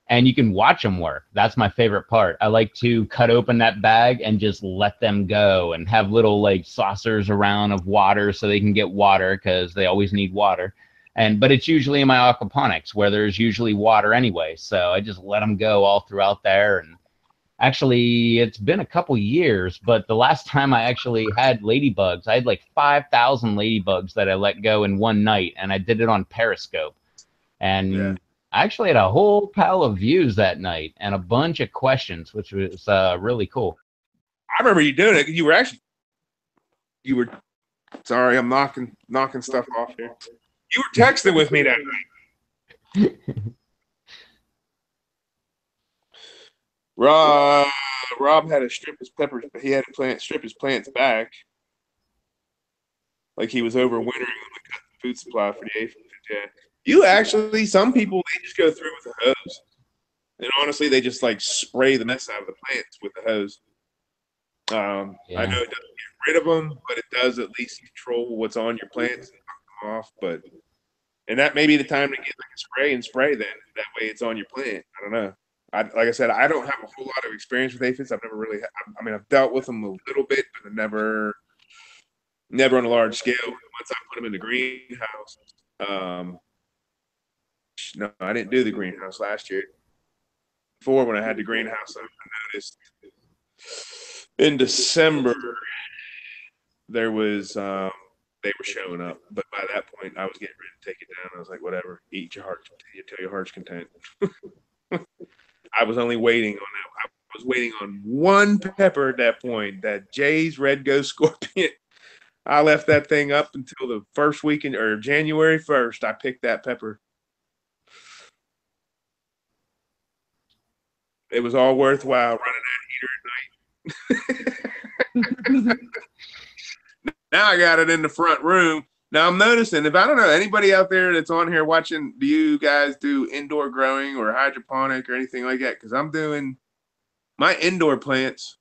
and you can watch them work. That's my favorite part. I like to cut open that bag and just let them go and have little like saucers around of water so they can get water because they always need water. But it's usually in my aquaponics where there's usually water anyway. So I just let them go all throughout there. And actually, it's been a couple years, but the last time I actually had ladybugs, I had like 5,000 ladybugs that I let go in one night, and I did it on Periscope. And yeah. I actually had a whole pile of views that night and a bunch of questions, which was really cool. I remember you doing it. You were. Sorry, I'm knocking stuff off here. You were texting with me that night. Rob had to strip his peppers. He had to strip his plants back, like he was overwintering on the food supply for the aphids. Yeah, some people they just go through with a hose, and honestly, they just like spray the mess out of the plants with the hose. Yeah. I know it doesn't get rid of them, but it does at least control what's on your plants and knock them off. And that may be the time to get like a spray and spray. Then that way it's on your plant. I don't know. Like I said, I don't have a whole lot of experience with aphids. I've never really. I mean, I've dealt with them a little bit, but never on a large scale. Once I put them in the greenhouse, no, I didn't do the greenhouse last year. Before, when I had the greenhouse, I noticed in December there was they were showing up, but by that point I was getting ready to take it down. I was like, whatever, eat your heart until your heart's content. I was only waiting on that. I was waiting on one pepper at that point, that Jay's Red Ghost Scorpion. I left that thing up until the first weekend or January 1st. I picked that pepper. It was all worthwhile running that heater at night. Now I got it in the front room. Now I'm noticing, if I don't know anybody out there that's on here watching, do you guys do indoor growing or hydroponic or anything like that? Because I'm doing my indoor plants,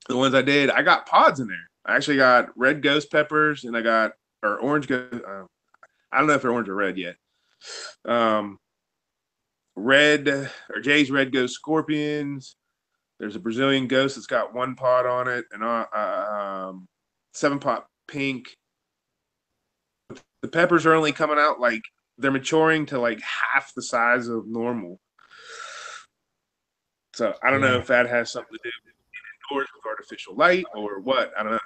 the ones I did, I got pods in there. I actually got red ghost peppers and or orange ghost. I don't know if they're orange or red yet. Red or Jay's Red Ghost Scorpions. There's a Brazilian ghost that's got one pod on it, and 7-pot pink. The peppers are only coming out like they're maturing to like half the size of normal. So I don't know if that has something to do with artificial light or what. I don't know.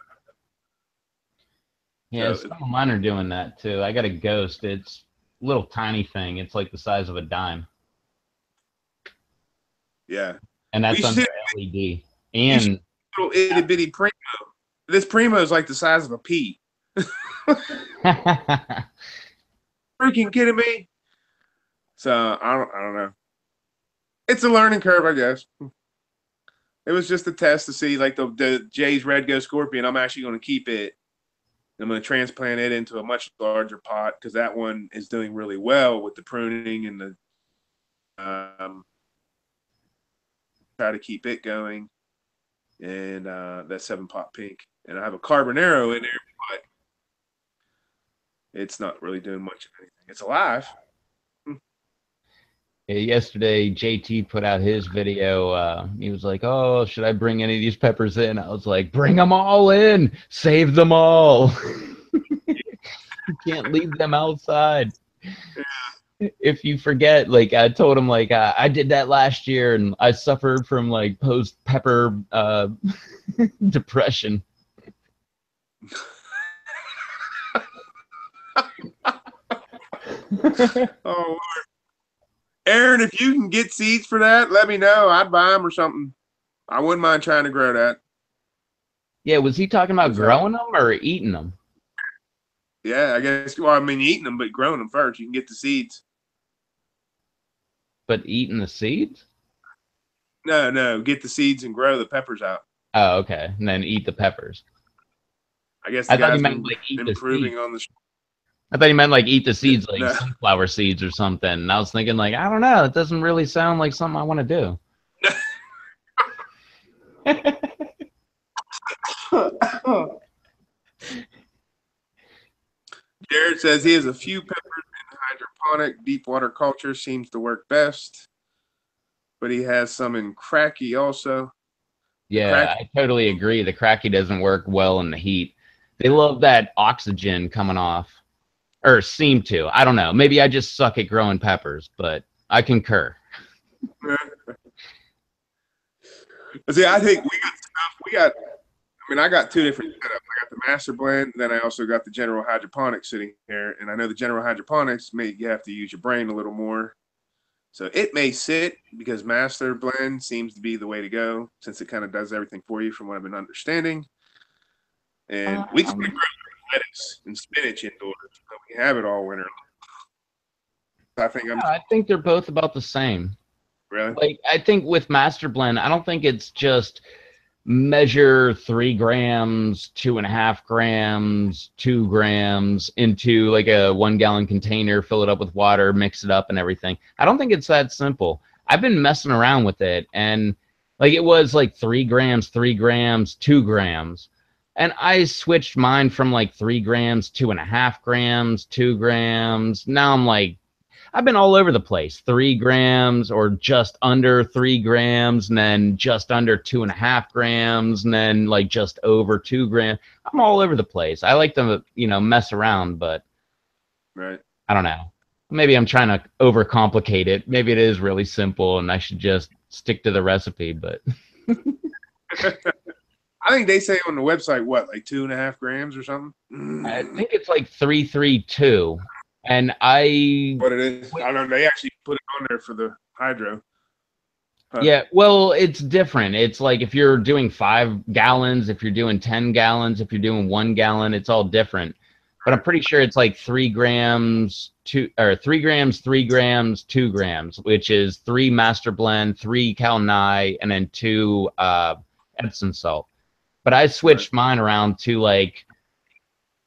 Yeah, some of mine are doing that too. I got a ghost. It's little tiny thing. It's like the size of a dime. Yeah. And We that's under should. LED. You should And little itty bitty primo. This primo is like the size of a pea. Freaking kidding me? So I don't know. It's a learning curve, I guess. It was just a test to see, like the Jay's Red Ghost Scorpion. I'm actually going to keep it. I'm going to transplant it into a much larger pot because that one is doing really well with the pruning and the try to keep it going. And that 7-pot pink. And I have a Carbonero in there, but it's not really doing much of anything. It's alive. yesterday, JT put out his video. He was like, "Oh, should I bring any of these peppers in?" I was like, "Bring them all in. Save them all. You can't leave them outside." If you forget, like I told him, like I did that last year, and I suffered from like post pepper depression. Oh, Lord. Aaron, if you can get seeds for that, let me know. I'd buy them or something. I wouldn't mind trying to grow that. Yeah, was he talking about growing them or eating them? Yeah, I guess. Well, I mean, eating them, but growing them first. You can get the seeds. But eating the seeds? No, get the seeds and grow the peppers out. Oh, okay. And then eat the peppers. I guess the I thought he guy's meant been like eat the improving seeds. on the. I thought he meant like eat the seeds, like No. sunflower seeds or something. And I was thinking, like, I don't know. It doesn't really sound like something I want to do. Jared says he has a few peppers in hydroponic. Deep water culture seems to work best, but he has some in cracky also. Yeah, I totally agree. The cracky doesn't work well in the heat. They love that oxygen coming off, or seem to. I don't know. Maybe I just suck at growing peppers, but I concur. See, I think we got stuff. I got two different setups. I got the master blend, then I also got the general hydroponics sitting here. And I know the general hydroponics you have to use your brain a little more. So it may sit because master blend seems to be the way to go since it kind of does everything for you from what I've been understanding. And we can grow lettuce and spinach indoors, so we can have it all winter. I think they're both about the same. Really? Like I think with master blend, I don't think it's just measure 3 grams, 2.5 grams, 2 grams into like a 1-gallon container, fill it up with water, mix it up and everything. I don't think it's that simple. I've been messing around with it, and like it was like 3 grams, 3 grams, 2 grams. And I switched mine from like 3 grams, 2.5 grams, 2 grams. Now I'm like, I've been all over the place. 3 grams or just under 3 grams, and then just under 2.5 grams, and then like just over 2 grams. I'm all over the place. I like to, mess around, but right. I don't know. Maybe I'm trying to overcomplicate it. Maybe it is really simple, and I should just stick to the recipe. But I think they say on the website what, like 2.5 grams or something. I think it's like 332. And what it is, I don't know. They actually put it on there for the hydro. Huh. Yeah, well, it's different. It's like if you're doing 5 gallons, if you're doing 10 gallons, if you're doing 1 gallon, it's all different. But I'm pretty sure it's like 3 grams, 3 grams, 3 grams, 2 grams, which is 3 master blend, 3 Cal-Ni, and then 2 Epsom salt. But I switched mine around to like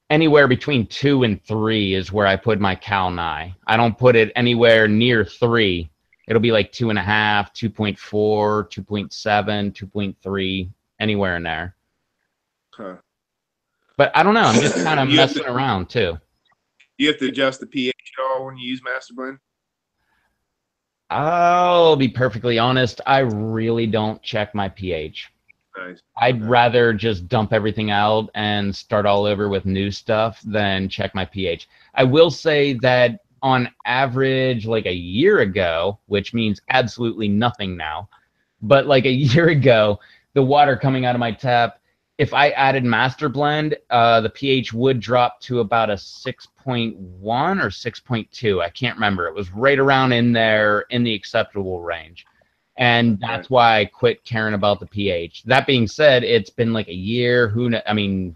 anywhere between 2 and 3 is where I put my Cal-Ni. I don't put it anywhere near 3. It'll be like 2.5, 2.4, 2.7, 2.3, anywhere in there. Huh. But I don't know. I'm just kind of messing around too. You have to adjust the pH at all when you use master blend? I'll be perfectly honest. I really don't check my pH. Nice. I'd rather just dump everything out and start all over with new stuff than check my pH. I will say that on average, like a year ago, which means absolutely nothing now, but like a year ago, the water coming out of my tap, if I added Master Blend, the pH would drop to about a 6.1 or 6.2. I can't remember. It was right around in there in the acceptable range. And that's why I quit caring about the pH. That being said, it's been like a year. I mean,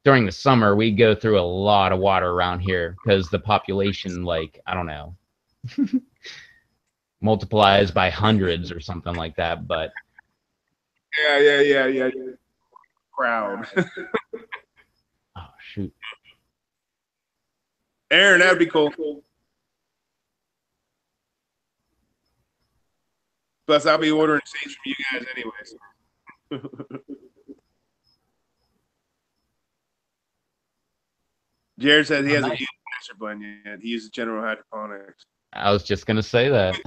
during the summer, we go through a lot of water around here because the population, like, I don't know, multiplies by hundreds or something like that. But yeah. Crowd. oh shoot, Aaron, that'd be cool. Plus, I'll be ordering seeds from you guys anyways. Jared said he hasn't used Master Blend yet. He uses General Hydroponics. I was just gonna say that.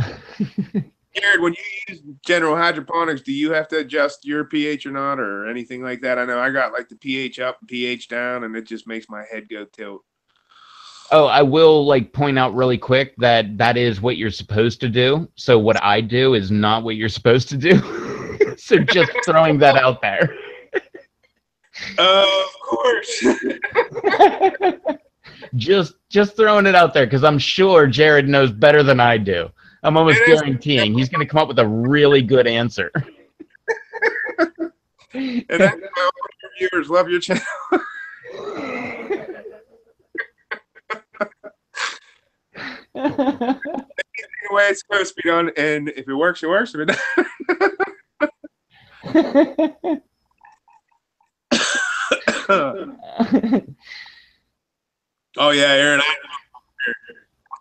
Jared, when you use General Hydroponics, do you have to adjust your pH or not, or anything like that? I know I got like the pH up and pH down, and it just makes my head go tilt. Oh, I will like point out really quick that that is what you're supposed to do. So what I do is not what you're supposed to do. So just throwing that out there. Of course. just throwing it out there because I'm sure Jared knows better than I do. I'm almost guaranteeing he's going to come up with a really good answer. And that's why all your viewers love your channel. The way it's supposed to be done, and if it works, it works. If it oh yeah, Aaron, I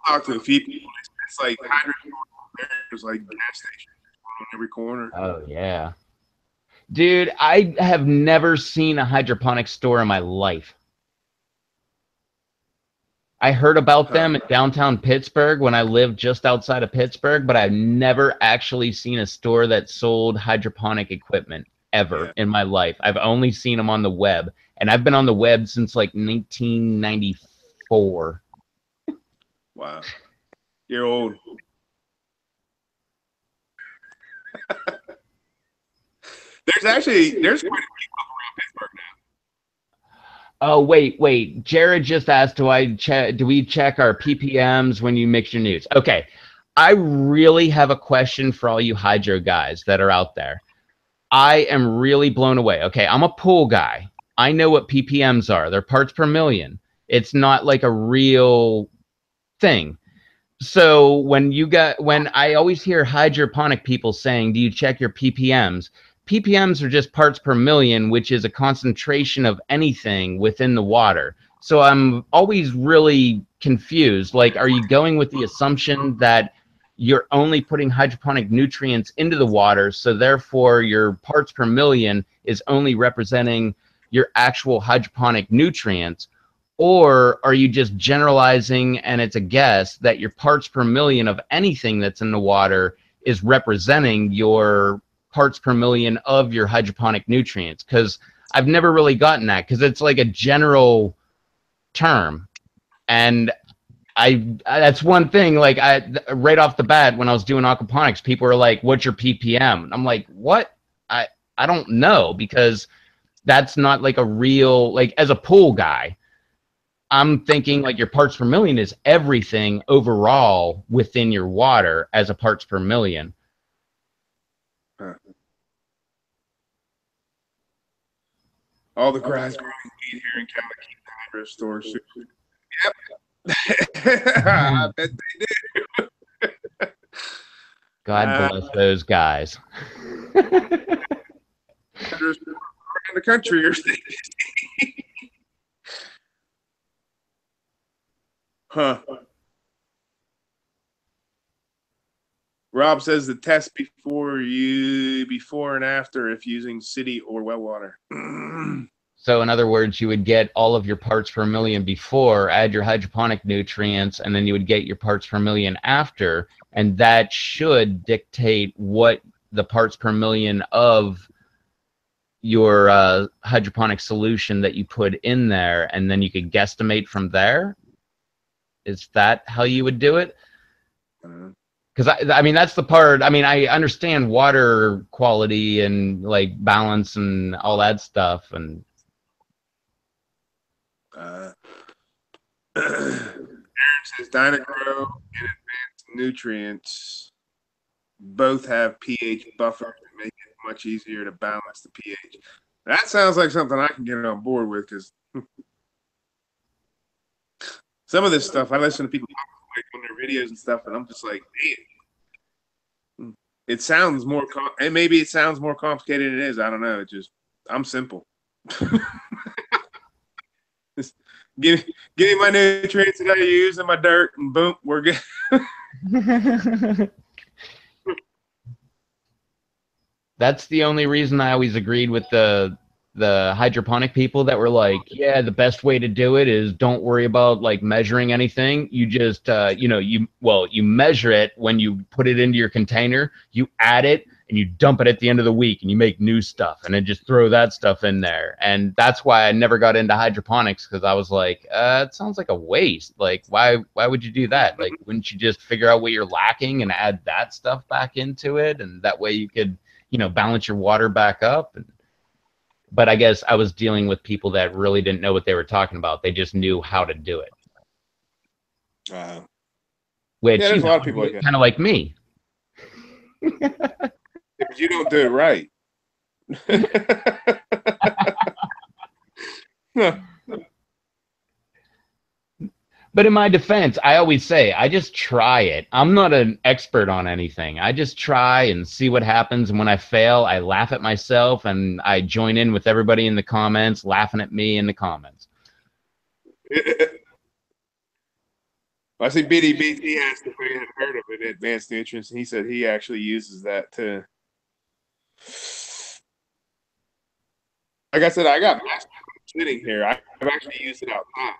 talked to a few people. It's like there's like gas stations on every corner. Oh yeah, dude, I have never seen a hydroponic store in my life. I heard about them in downtown Pittsburgh when I lived just outside of Pittsburgh, but I've never actually seen a store that sold hydroponic equipment ever in my life. I've only seen them on the web, and I've been on the web since like 1994. Wow. You're old. there's quite a few people around Pittsburgh now. Oh wait. Jared just asked, do we check our ppms when you mix your nutes? Okay. I really have a question for all you hydro guys that are out there. I am really blown away. Okay, I'm a pool guy. I know what ppms are. They're parts per million. It's not like a real thing. So when I always hear hydroponic people saying, do you check your ppms? ppms are just parts per million, which is a concentration of anything within the water. So I'm always really confused. Like, are you going with the assumption that you're only putting hydroponic nutrients into the water, so therefore your parts per million is only representing your actual hydroponic nutrients? Or are you just generalizing and it's a guess that your parts per million of anything that's in the water is representing your parts per million of your hydroponic nutrients? Because I've never really gotten that, because it's like a general term. And that's one thing, like, right off the bat when I was doing aquaponics, people were like, what's your ppm? I'm like, what? I don't know, because that's not like a real, like, as a pool guy, I'm thinking like your parts per million is everything overall within your water as a parts per million. All the grass growing weed here in Cali keep the hydro stores. Yep. I bet they do. God bless those guys. In the country or state. Huh. Rob says the test before and after if using city or well water. So in other words, you would get all of your parts per million before, add your hydroponic nutrients, and then you would get your parts per million after, and that should dictate what the parts per million of your hydroponic solution that you put in there, and then you could guesstimate from there. Is that how you would do it? Because I mean, that's the part. I mean, I understand water quality and like balance and all that stuff. And Uh, Aaron says Dynagrow and Advanced Nutrients both have pH buffers that make it much easier to balance the pH. That sounds like something I can get on board with because some of this stuff I listen to people talk like on their videos and stuff, and I'm just like, man, it sounds more and maybe it sounds more complicated than it is. I don't know. It just I'm simple. Just give me my nutrients that I use in my dirt, and boom, we're good. that's the only reason I always agreed with the hydroponic people that were like, yeah, the best way to do it is don't worry about like measuring anything. You just you measure it when you put it into your container, you add it and you dump it at the end of the week and you make new stuff and then just throw that stuff in there. And that's why I never got into hydroponics, because I was like, it sounds like a waste. Like why would you do that? Like, wouldn't you just figure out what you're lacking and add that stuff back into it, and that way you could balance your water back up? But I guess I was dealing with people that really didn't know what they were talking about. They just knew how to do it. Which, yeah, there's a lot of people like that. Kind of like me. If you don't do it right. But in my defense, I always say, I just try it. I'm not an expert on anything. I just try and see what happens. And when I fail, I laugh at myself and I join in with everybody in the comments, laughing at me in the comments. I see BDBT asked if we had heard of it, Advanced Nutrients, and he said he actually uses that too. Like I said, I got master sitting here. I've actually used it outside.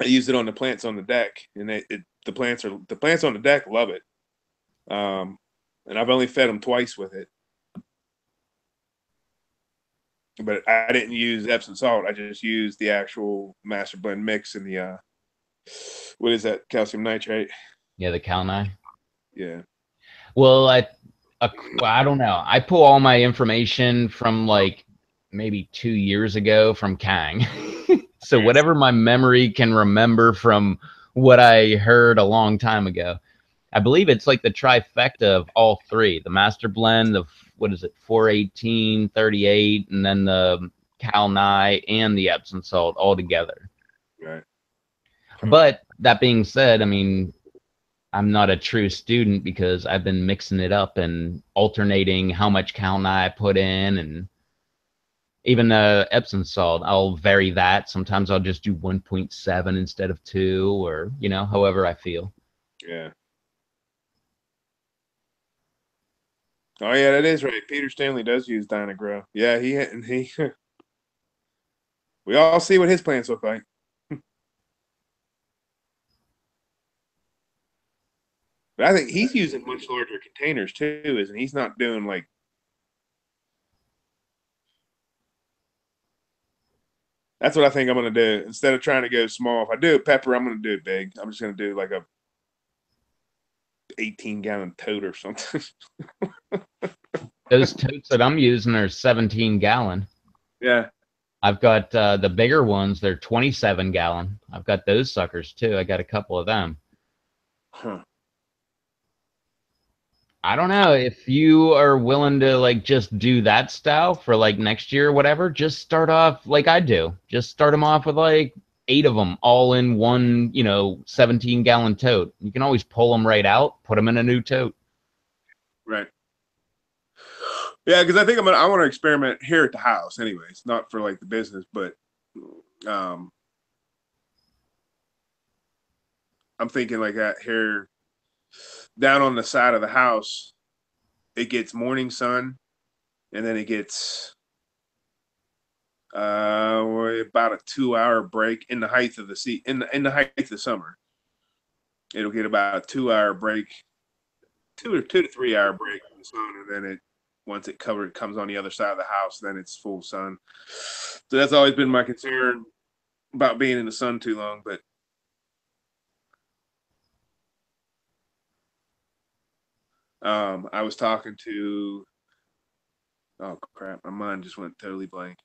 I use it on the plants on the deck, and the plants on the deck love it. And I've only fed them twice with it, but I didn't use Epsom salt. I just used the actual master blend mix and the what is that, calcium nitrate? Yeah, the Calni. Yeah. Well, I don't know. I pull all my information from like maybe 2 years ago from Kang. So whatever my memory can remember from what I heard a long time ago, I believe it's like the trifecta of all three: the master blend, the what is it, 418, 38, and then the Calni and the Epsom salt all together. Right. But that being said, I mean, I'm not a true student because I've been mixing it up and alternating how much Calni I put in, and even the Epsom salt, I'll vary that. Sometimes I'll just do 1.7 instead of 2, or however I feel. Yeah. Oh yeah, that is right. Peter Stanley does use Dynagrow. Yeah, he we all see what his plants look like. But I think he's using much larger containers too, isn't he? He's not doing like that's what I think I'm gonna do. Instead of trying to go small, if I do a pepper, I'm gonna do it big. I'm just gonna do like a 18-gallon tote or something. Those totes that I'm using are 17-gallon. Yeah. I've got the bigger ones. They're 27-gallon. I've got those suckers too. I got a couple of them. Huh. I don't know if you are willing to like just do that style for like next year or whatever. Just start off like I do. Just start them off with like 8 of them all in one, 17-gallon tote. You can always pull them right out, put them in a new tote. Right. Yeah, because I think I want to experiment here at the house, anyways, not for like the business, but I'm thinking like that here down on the side of the house. It gets morning sun, and then it gets about a 2-hour break in the height of the in the height of the summer. It'll get about a 2-hour break, 2 to 3 hour break in the sun, and then once it comes on the other side of the house, then it's full sun. So that's always been my concern about being in the sun too long. But I was talking to, oh crap, my mind just went totally blank.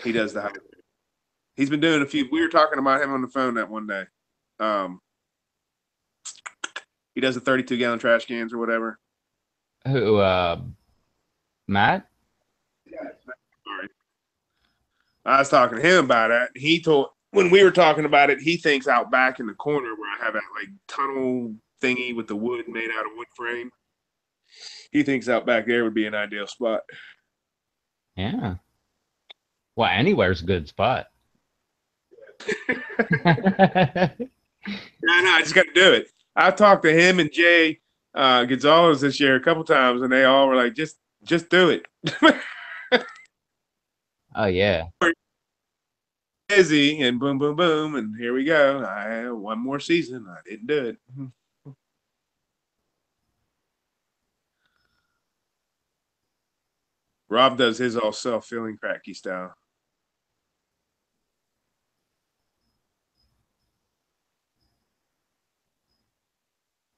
He does the, he's been doing a few, we were talking about him on the phone that one day. He does the 32-gallon trash cans or whatever. Who, Matt? Sorry. I was talking to him about it. He told, when we were talking about it, he thinks out back in the corner where I have that like tunnel thingy with the wood made out of wood frame. He thinks out back there would be an ideal spot. Yeah. Well, anywhere's a good spot. No, I just got to do it. I talked to him and Jay Gonzalez this year a couple times, and they all were like, just do it. Oh, yeah. Busy, and boom, boom, boom, and here we go. I have one more season. I didn't do it. Rob does his all self-filling cracky style.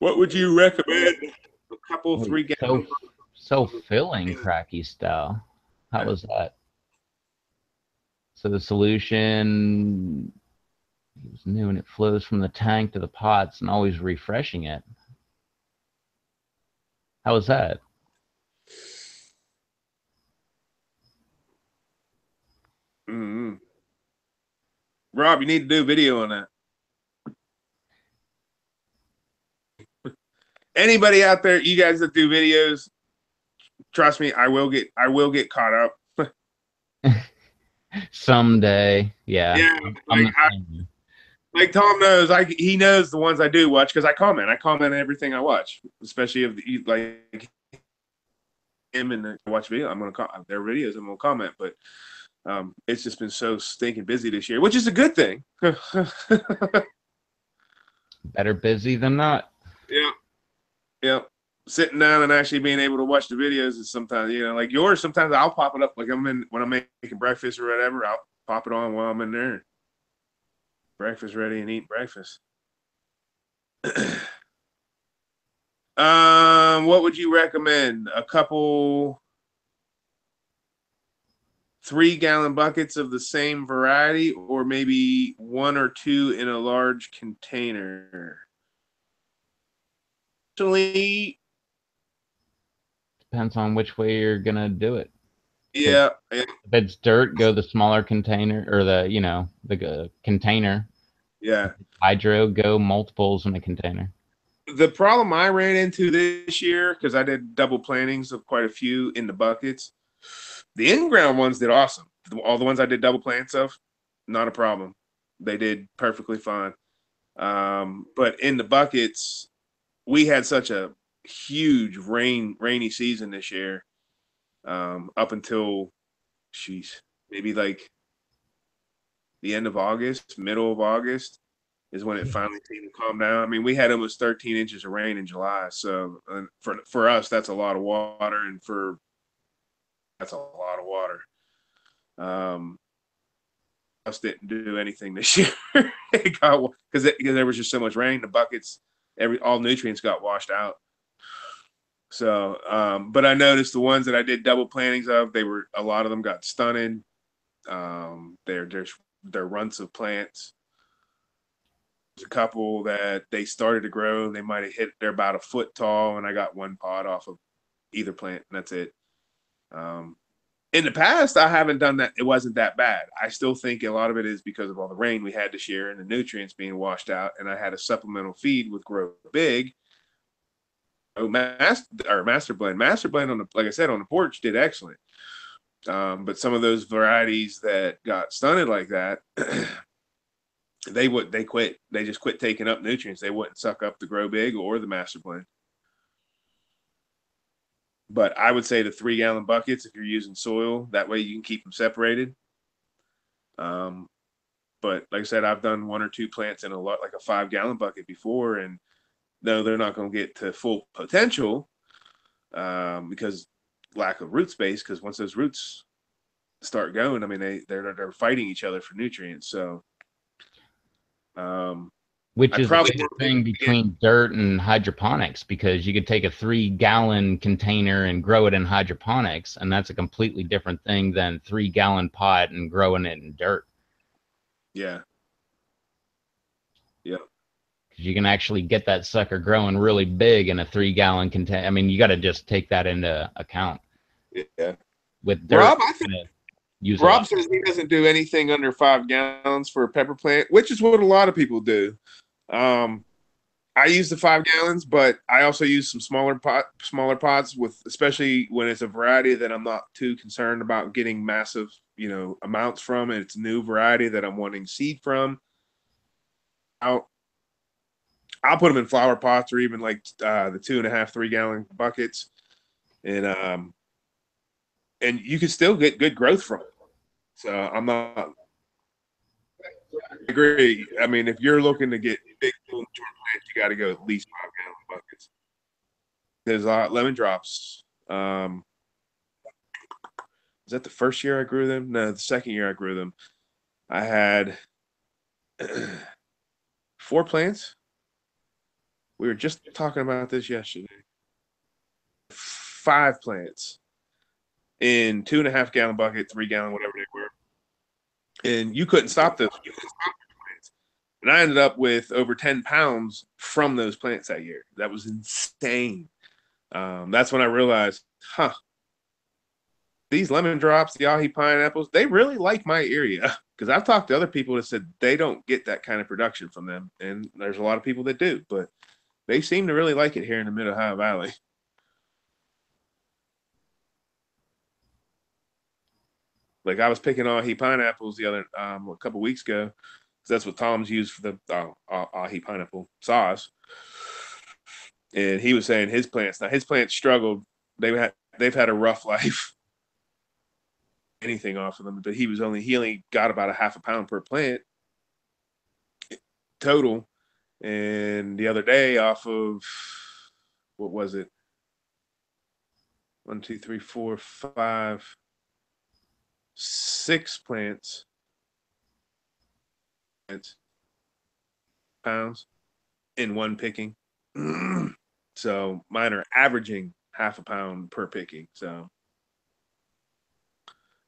What would you recommend? A couple, Wait, 3 gallon. so filling cracky style. How was that? So the solution is new and it flows from the tank to the pots and always refreshing it. How was that? Mm-hmm. Rob, you need to do a video on that. Anybody out there, you guys that do videos, trust me, I will get caught up. Someday, yeah. Yeah, I'm like the same. like Tom knows, he knows the ones I do watch because I comment. I comment on everything I watch, especially if like him and I watch video. I'm gonna their videos. I'm gonna comment, but it's just been so stinking busy this year, which is a good thing. Better busy than not. Yeah, yeah. Sitting down and actually being able to watch the videos is sometimes, like yours. Sometimes I'll pop it up, like when I'm making breakfast or whatever. I'll pop it on while I'm in there. Breakfast ready and eat breakfast. What would you recommend? A couple 3-gallon buckets of the same variety, or maybe 1 or 2 in a large container? Actually, Depends on which way you're gonna do it. yeah. If it's dirt, go the smaller container or the container. Yeah. Hydro, go multiples in a container. The problem I ran into this year, because I did double plantings of quite a few in the buckets, the in-ground ones did awesome. All the ones I did double plants of, not a problem. They did perfectly fine. But in the buckets, we had such a huge rainy season this year, up until, maybe like the end of August, middle of August is when it finally seemed to calm down. I mean, we had almost 13 inches of rain in July, so for us that's a lot of water, and that's a lot of water. Us didn't do anything this year. It got because there was just so much rain. The buckets, all nutrients got washed out. So, but I noticed the ones that I did double plantings of, a lot of them got stunted. They're runts of plants. There's a couple that they started to grow. They might have they're about a foot tall, and I got one pod off of either plant, and that's it. In the past, I haven't done that. It wasn't that bad. I still think a lot of it is because of all the rain we had this year and the nutrients being washed out. And I had a supplemental feed with Grow Big. Master Blend. Master Blend like I said, on the porch did excellent. But some of those varieties that got stunted like that, they quit. They just quit taking up nutrients. They wouldn't suck up the Grow Big or the Master Blend. But I would say the 3-gallon buckets, if you're using soil, that way you can keep them separated. But like I said, I've done 1 or 2 plants in like a 5-gallon bucket before, and no, they're not going to get to full potential because lack of root space. Because once those roots start going, I mean they're fighting each other for nutrients. So Which I is a probably big won't be able thing to get. between dirt and hydroponics because you could take a 3-gallon container and grow it in hydroponics, and that's a completely different thing than 3-gallon pot and growing it in dirt. Yeah. Yeah. Because you can actually get that sucker growing really big in a 3-gallon container. I mean, you got to just take that into account. Yeah. With dirt, Rob, I think you're gonna use a Rob lot. says he doesn't do anything under 5 gallons for a pepper plant, which is what a lot of people do. Um, I use the 5 gallons, but I also use some smaller pots with, especially when it's a variety that I'm not too concerned about getting massive, amounts from. And it's a new variety that I'm wanting seed from. I'll put them in flower pots or even like the 2.5, 3 gallon buckets, and you can still get good growth from it. So I'm not. I agree. I mean, if you're looking to get big full mature plants, you got to go at least 5 gallon buckets. There's lemon drops. Is that the first year I grew them? No, the second year I grew them. I had 4 plants. We were just talking about this yesterday. 5 plants in 2.5 gallon bucket, 3 gallon, whatever they were. And you couldn't stop those. You couldn't stop those plants. And I ended up with over 10 pounds from those plants that year. That was insane. That's when I realized, these lemon drops, the ahi pineapples, they really like my area. Because I've talked to other people that said they don't get that kind of production from them. And there's a lot of people that do, but they seem to really like it here in the Mid-Ohio Valley. Like I was picking ahi pineapples a couple weeks ago, because that's what Tom's used for the ahi pineapple sauce. And he was saying his plants struggled. They've had a rough life. Anything off of them, but he only got about a half a pound per plant total. And the other day, off of what was it? 1, 2, 3, 4, 5, 6 pounds in one picking. So mine are averaging half a pound per picking. So,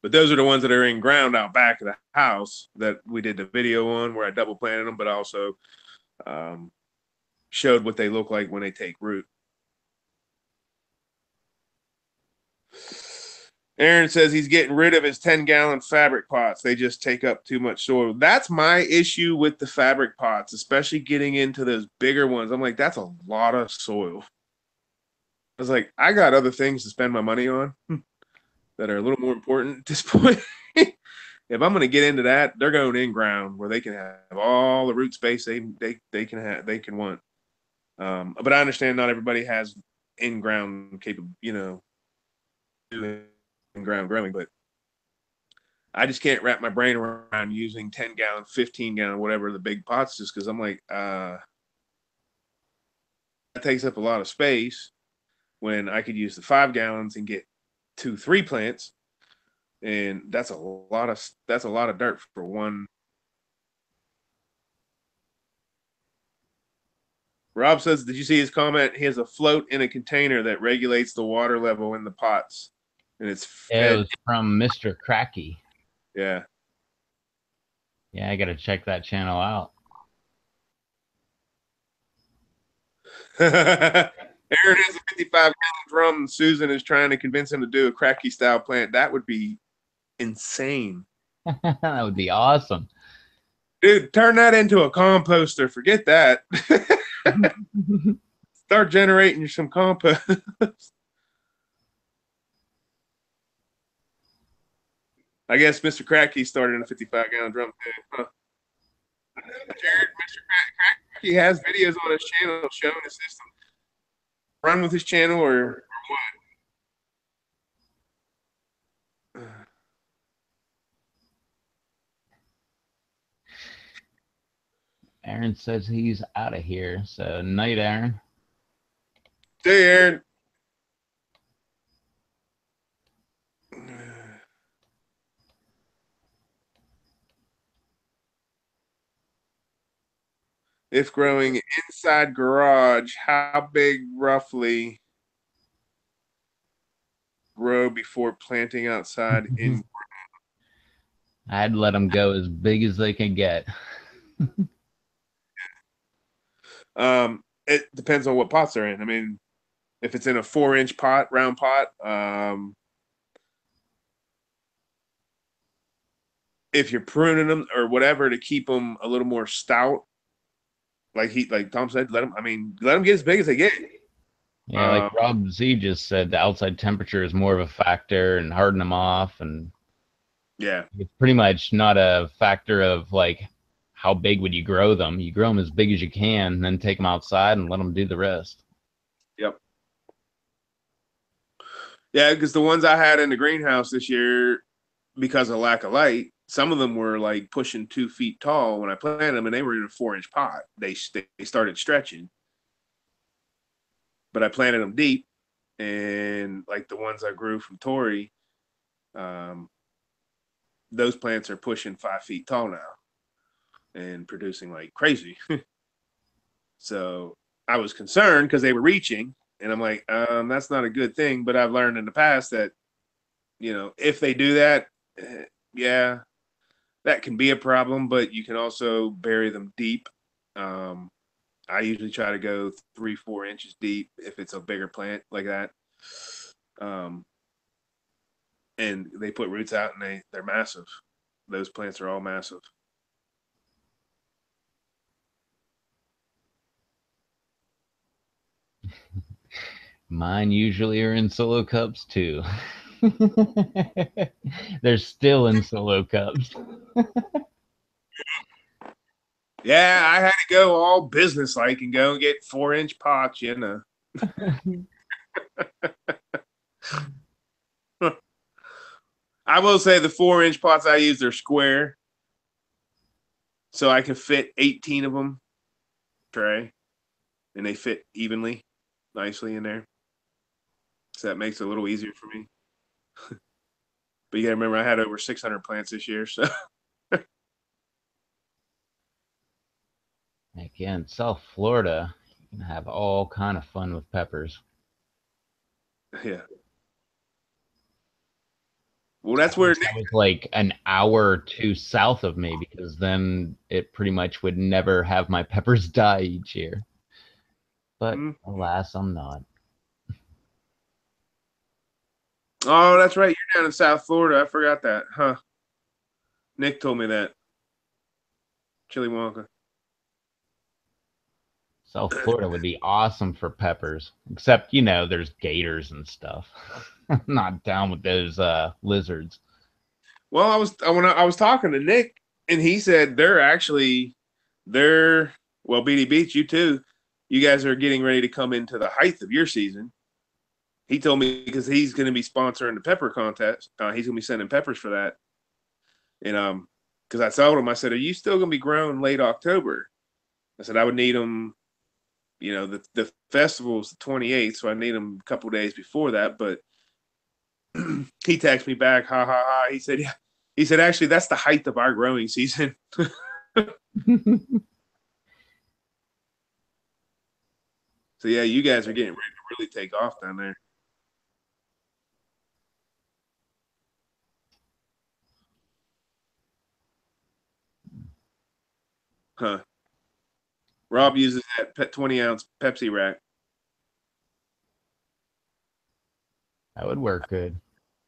but those are the ones that are in ground out back of the house that we did the video on, where I double planted them, but also showed what they look like when they take root. Aaron says he's getting rid of his 10-gallon fabric pots. They just take up too much soil. That's my issue with the fabric pots, especially getting into those bigger ones. I'm like, that's a lot of soil. I was like, I got other things to spend my money on that are a little more important at this point. If I'm going to get into that, they're going in ground where they can have all the root space they can want. But I understand not everybody has in ground capable, in ground growing, but I just can't wrap my brain around using 10-gallon, 15-gallon, whatever the big pots, just because I'm like, that takes up a lot of space when I could use the 5 gallons and get 2, 3 plants. And that's a lot of dirt for one. Rob says, did you see his comment? He has a float in a container that regulates the water level in the pots. And it's It fed. was from Mr. Cracky. Yeah. Yeah, I got to check that channel out. Aaron has a 55-gallon drum, and Susan is trying to convince him to do a cracky style plant. That would be insane. That would be awesome. Dude, turn that into a composter. Forget that. Start generating some compost. I guess Mr. Cracky started in a 55-gallon drum too. Huh. Jared, Mr. Cracky has videos on his channel showing his system. Run with his channel or what? Aaron says he's out of here. So, night, Aaron. Hey, Aaron. If growing inside garage, how big roughly grow before planting outside in? I'd let them go as big as they can get. It depends on what pots they're in. I mean, if it's in a 4-inch pot, round pot, if you're pruning them or whatever to keep them a little more stout, like Tom said, let them get as big as they get. Yeah, like Rob Z just said, the outside temperature is more of a factor and harden them off, and yeah, it's pretty much not a factor of like how big would you grow them. You grow them as big as you can, and then take them outside and let them do the rest. yep, yeah. Because the ones I had in the greenhouse this year, because of lack of light, some of them were like pushing 2 feet tall when I planted them, and they were in a 4-inch pot. They started stretching, but I planted them deep, and like the ones I grew from Tory, um, those plants are pushing 5 feet tall now and producing like crazy. So I was concerned because they were reaching, and I'm like, that's not a good thing. But I've learned in the past that if they do that, yeah, that can be a problem. But you can also bury them deep. Um, I usually try to go 3-4 inches deep if it's a bigger plant like that. And they put roots out, and they're massive. Those plants are all massive. Mine usually are in solo cups too. They're still in solo cups. Yeah, I had to go all business like and go and get 4-inch pots. I will say the 4-inch pots I use are square, so I can fit 18 of them tray, and they fit evenly, nicely in there. So that makes it a little easier for me. But you gotta remember, I had over 600 plants this year, so Heck yeah, in South Florida, you can have all kind of fun with peppers. yeah. Well, that's where That was like an hour or two south of me, because then it pretty much would never have my peppers die each year. But mm, alas, I'm not. oh, that's right. You're down in South Florida. I forgot that, huh? Nick told me that. Chili Wonka. South Florida would be awesome for peppers, except there's gators and stuff. I'm not down with those lizards. Well, I was talking to Nick, and he said they're well, BD Beach, you too. You guys are getting ready to come into the height of your season. He told me because he's going to be sponsoring the pepper contest. He's going to be sending peppers for that. And because I told him, I said, "Are you still going to be growing late October?" I said, "I would need them. The festival's the 28th, so I need them a couple days before that." But he texted me back, ha ha ha. He said, "Yeah." He said, "Actually, that's the height of our growing season." So yeah, you guys are getting ready to really take off down there. Huh. Rob uses that 20-ounce Pepsi rack. That would work good.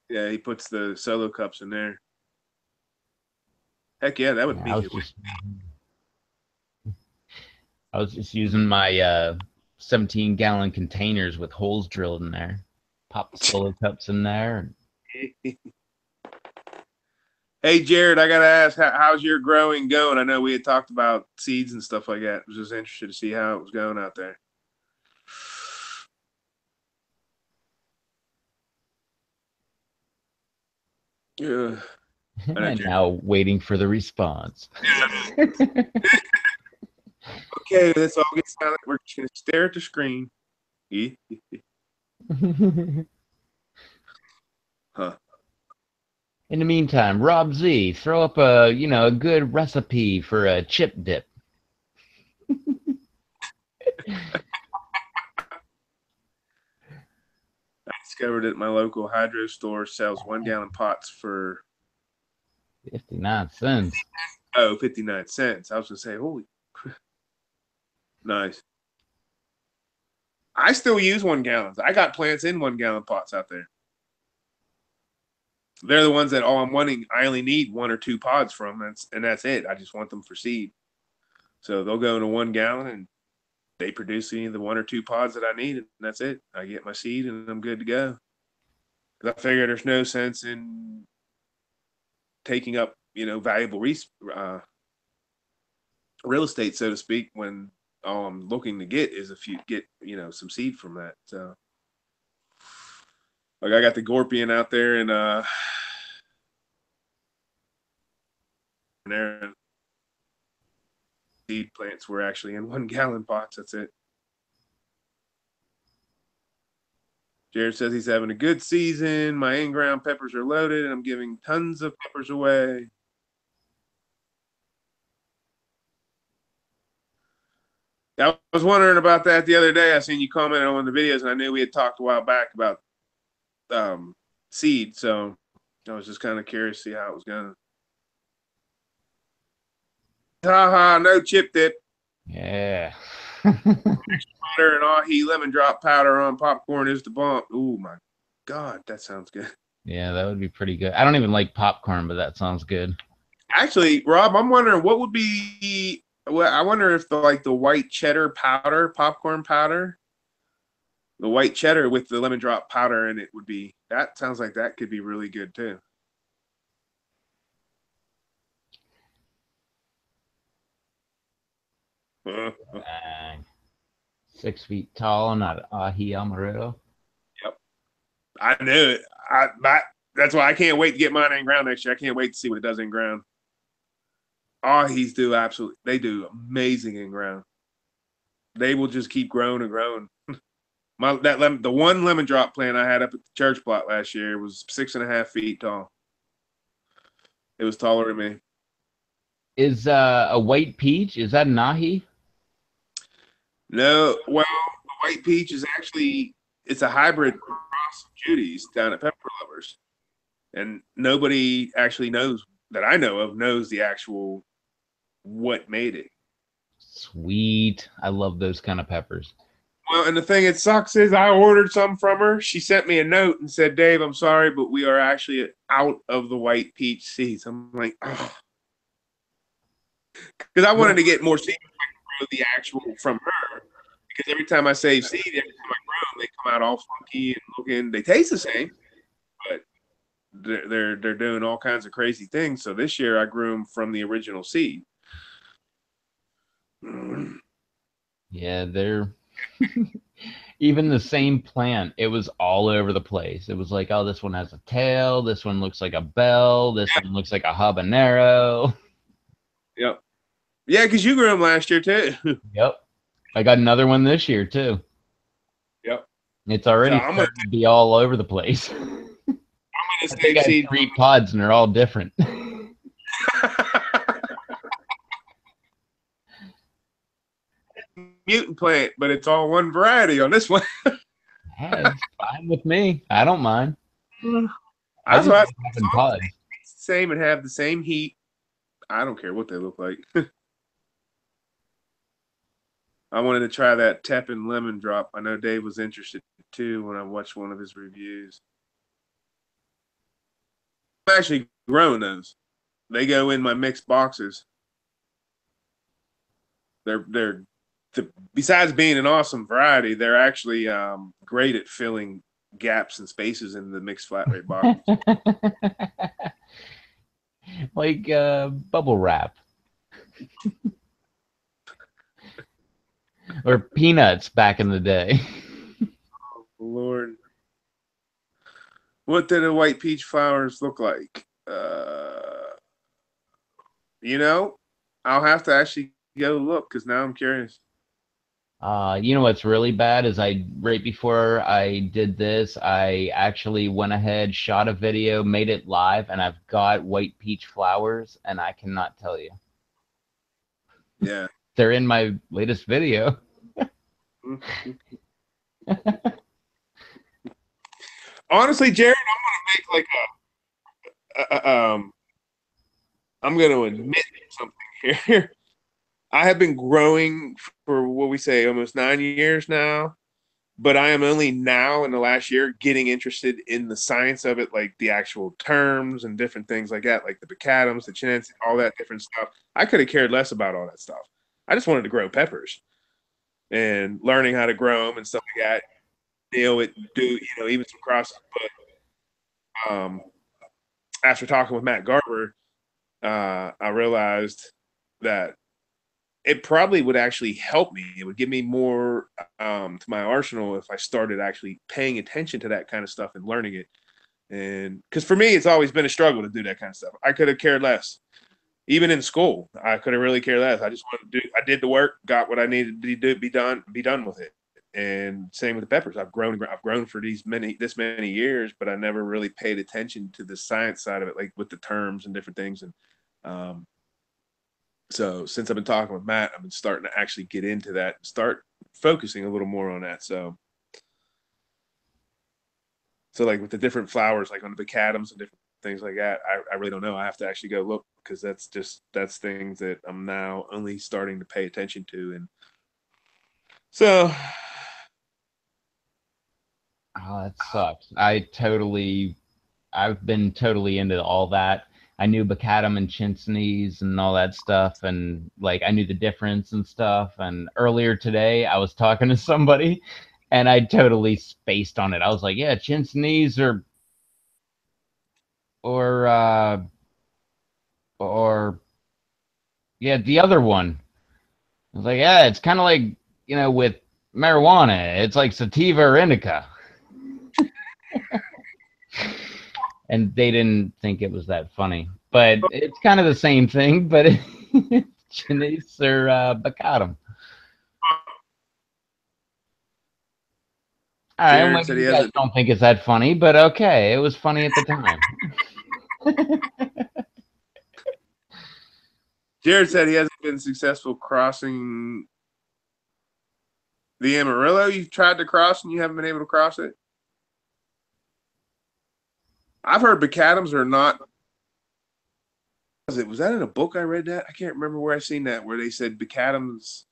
Yeah, he puts the solo cups in there. Heck yeah, that would Yeah, make it. I was just using my 17-gallon containers with holes drilled in there. Pop the solo cups in there. Hey, Jared, I gotta ask, how's your growing going? I know we had talked about seeds and stuff like that. I was just interested to see how it was going out there. Yeah, I know, And Jared. now waiting for the response. Okay, let's all get silent. We're just gonna stare at the screen. Huh. In the meantime, Rob Z, throw up a good recipe for a chip dip. I discovered that my local hydro store sells 1-gallon pots for 59 cents. 59 cents. I was gonna say, holy, nice. I still use 1 gallons. I got plants in 1-gallon pots out there. They're the ones that I'm wanting. I only need 1 or 2 pods from, and that's it. I just want them for seed. So they'll go into 1 gallon, and they produce me the 1 or 2 pods that I need, and that's it. I get my seed, and I'm good to go. Because I figure there's no sense in taking up, valuable real estate, so to speak, when all I'm looking to get is some seed from that. So, like, I got the Gorpian out there, and seed plants were actually in 1-gallon pots. That's it. Jared says he's having a good season. My in-ground peppers are loaded, and I'm giving tons of peppers away. I was wondering about that the other day. I seen you commented on one of the videos, and I knew we had talked a while back about seed. So I was just kind of curious to see how it was going. Haha, no chip dip. Yeah. Butter and ahi lemon drop powder on popcorn is the bomb. Oh my God, that sounds good. Yeah, that would be pretty good. I don't even like popcorn, but that sounds good. Actually, Rob, I'm wondering what would be. Well, I wonder if the white cheddar powder, popcorn powder, the white cheddar with the lemon drop powder in it would be. That sounds like that could be really good too. Dang. 6 feet tall, not ahi amaretto. Yep, I knew it. That's why I can't wait to get mine in ground next year. I can't wait to see what it does in ground. Ahis do absolutely. They do amazing in ground. They will just keep growing and growing. The one lemon drop plant I had up at the church plot last year was 6.5 feet tall. It was taller than me. Is a white peach, is that an ahi? No, well, the white peach is actually it's a hybrid cross of Judy's down at Pepper Lovers, and nobody actually knows that I know of knows the actual what made it. Sweet. I love those kind of peppers. Well, and the thing that sucks is I ordered some from her. She sent me a note and said, "Dave, I'm sorry, but we are actually out of the white peach seeds." I'm like, oh, because I wanted to get more seeds of the actual from her. Because every time I save seed, every time I grow them, they come out all funky and looking. They taste the same, but they're doing all kinds of crazy things. So this year I grew them from the original seed. Yeah, they're even the same plant. It was all over the place. It was like, oh, this one has a tail. This one looks like a bell. This one looks like a habanero. Yep. Yeah, because you grew them last year too. Yep. I got another one this year too. Yep. It's already So starting to be all over the place. I think I have 3 pods and they're all different. Mutant plant, but it's all one variety on this one. Hey, it's fine with me. I don't mind. I That's just why like having pods. same and have the same heat. I don't care what they look like. I wanted to try that Teppan lemon drop. I know Dave was interested too when I watched one of his reviews. I'm actually growing those. They go in my mixed boxes. They're besides being an awesome variety, they're actually great at filling gaps and spaces in the mixed flat rate box. Like bubble wrap. Or peanuts back in the day. Oh, Lord. What did the white peach flowers look like? I'll have to actually go look because now I'm curious. You know what's really bad is right before I did this, I actually went ahead, shot a video, made it live, and I've got white peach flowers, and I cannot tell you. Yeah. They're in my latest video. Honestly, Jared, I'm gonna make I'm gonna admit something here. I have been growing for what we say almost 9 years now, but I am only now in the last year getting interested in the science of it, like the actual terms and different things like that, like the Bacadums, the chintz, all that different stuff. I could have cared less about all that stuff. I just wanted to grow peppers and learning how to grow them and stuff like that. Even some crosses. But after talking with Matt Garber, I realized that it probably would actually help me. It would give me more to my arsenal if I started actually paying attention to that kind of stuff and learning it. And because for me, it's always been a struggle to do that kind of stuff. I could have cared less. Even in school, I could have really cared less. I just wanted to do. I did the work, got what I needed to do, be done with it. And same with the peppers. I've grown for this many years, but I never really paid attention to the science side of it, like with the terms and different things. And so since I've been talking with Matt, I've been starting to actually get into that and start focusing a little more on that. So like with the different flowers, like on the Bacadums and different things like that, I really don't know. I have to actually go look because that's things that I'm now only starting to pay attention to. And so That sucks. I've been totally into all that. I knew Bacadum and Chintzes and all that stuff, and like I knew the difference and stuff. And earlier today, I was talking to somebody, and I totally spaced on it. I was like, "Yeah, Chintzes or or yeah, the other one." I was like, "Yeah, it's kind of like with marijuana. It's like sativa or indica." And they didn't think it was that funny. But it's kind of the same thing, but Chinese or Bacadum. All right, well, Jared maybe said he you guys hasn't. don't think it's that funny, but okay, it was funny at the time. Jared said he hasn't been successful crossing the Amarillo. You've tried to cross and you haven't been able to cross it. I've heard Bacadums are not. Was that in a book I read that? I can't remember where I seen that, where they said Bacadums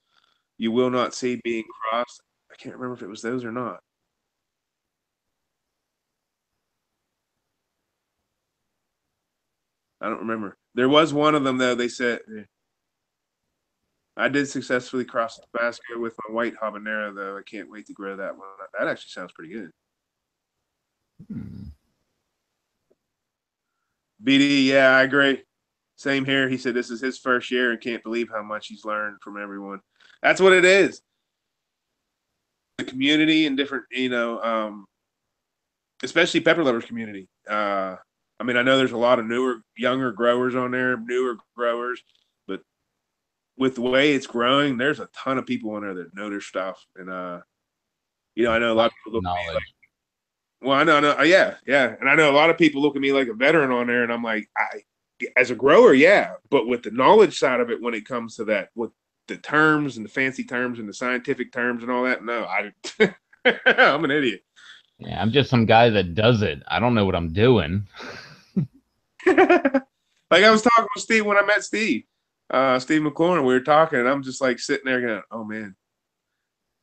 you will not see being crossed. I can't remember if it was those or not. I don't remember. There was one of them though. They said I did successfully cross Tabasco with my white habanero though. I can't wait to grow that one. That actually sounds pretty good. BD, yeah, I agree. Same here. He said this is his first year and can't believe how much he's learned from everyone. That's what it is. The community and different, especially pepper lovers community. I mean, I know there's a lot of younger growers on there, newer growers, but with the way it's growing, there's a ton of people on there that know their stuff. And I know a lot of people look at me like, well, I know, yeah. And I know a lot of people look at me like a veteran on there, and I'm like, as a grower, yeah, but with the knowledge side of it, when it comes to that, with the terms and the fancy terms and the scientific terms and all that, no, I'm an idiot. Yeah, I'm just some guy that does it. I don't know what I'm doing. Like I was talking with Steve when I met Steve McLaurin. We were talking, and I'm just like sitting there going, "Oh man,